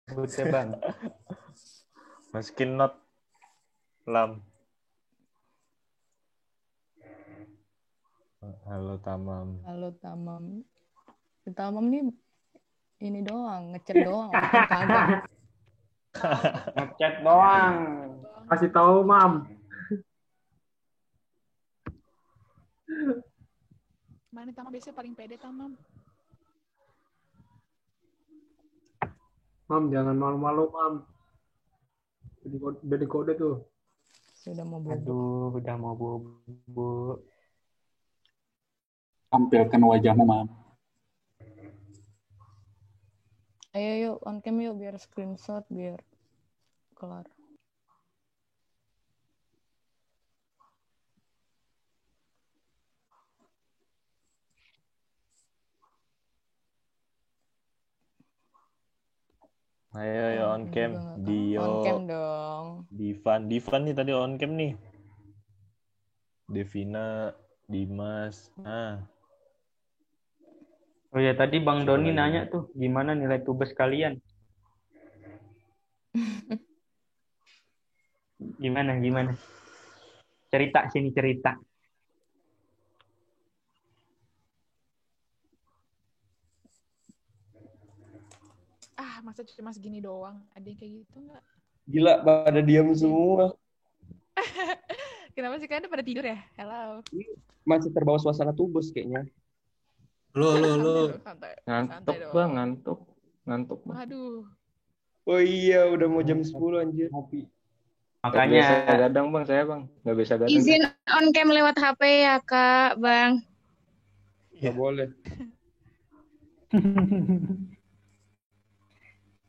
Kabut ya Bang. Masukin not Lam. Halo Tamam. Halo Tamam. Tamam nih ini doang, ngechat doang, kan kagak. Ngechat doang. Kasih tahu Mam. Mana Tamam biasanya paling pede Tamam. Mam jangan malu-malu Mam. Udah dikode tuh. Sudah mau bobo. Aduh, udah mau bobo. Tampilkan wajahmu, Mam. Ayo yuk on cam yuk biar screenshot biar kelar. Ayo on cam. Dio. On cam dong. Divan nih tadi on cam nih. Devina, Dimas. Nah. Oh ya tadi Bang Doni nanya tuh gimana nilai tubes kalian? Gimana? Cerita. Masa cuma segini doang? Ada yang kayak gitu nggak? Gila, pada diam semua. Kenapa sih kalian pada tidur ya? Hello. Masih terbawa suasana tubes kayaknya. Lo. Ngantuk Bang, ngantuk. Waduh. Oh iya, udah mau jam 10 anjir. Makanya Gak biasa gadang Bang, saya Bang. Gak biasa gadang. Izin on cam lewat HP ya Kak, Bang. Gak boleh.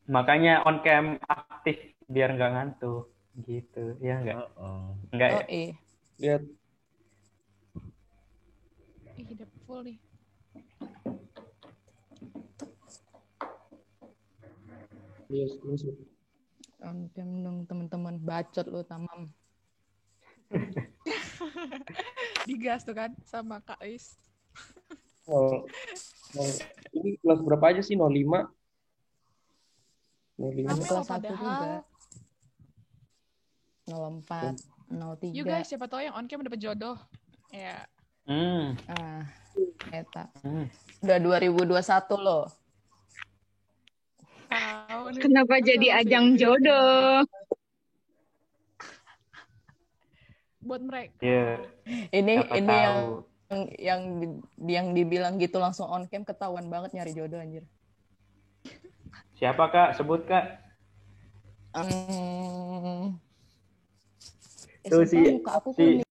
Makanya on cam aktif biar nggak ngantuk gitu, ya nggak? Nggak ya? Iya. Lihat. Udah full nih. Yes. On cam dong teman-teman, bacot lu Tamam. Digas tuh kan sama Kak Is. Ini kelas berapa aja sih? 05? 05. Aku kelas 1 padahal. juga. 04, 03. You guys, siapa tahu yang on cam dapat jodoh. Ya. Eta. Udah 2021 loh. Kenapa jadi ajang jodoh? Buat mereka. Iya. Ini tahu. yang dibilang gitu langsung on cam ketahuan banget nyari jodoh anjir. Siapa Kak? Sebut Kak. Tuh si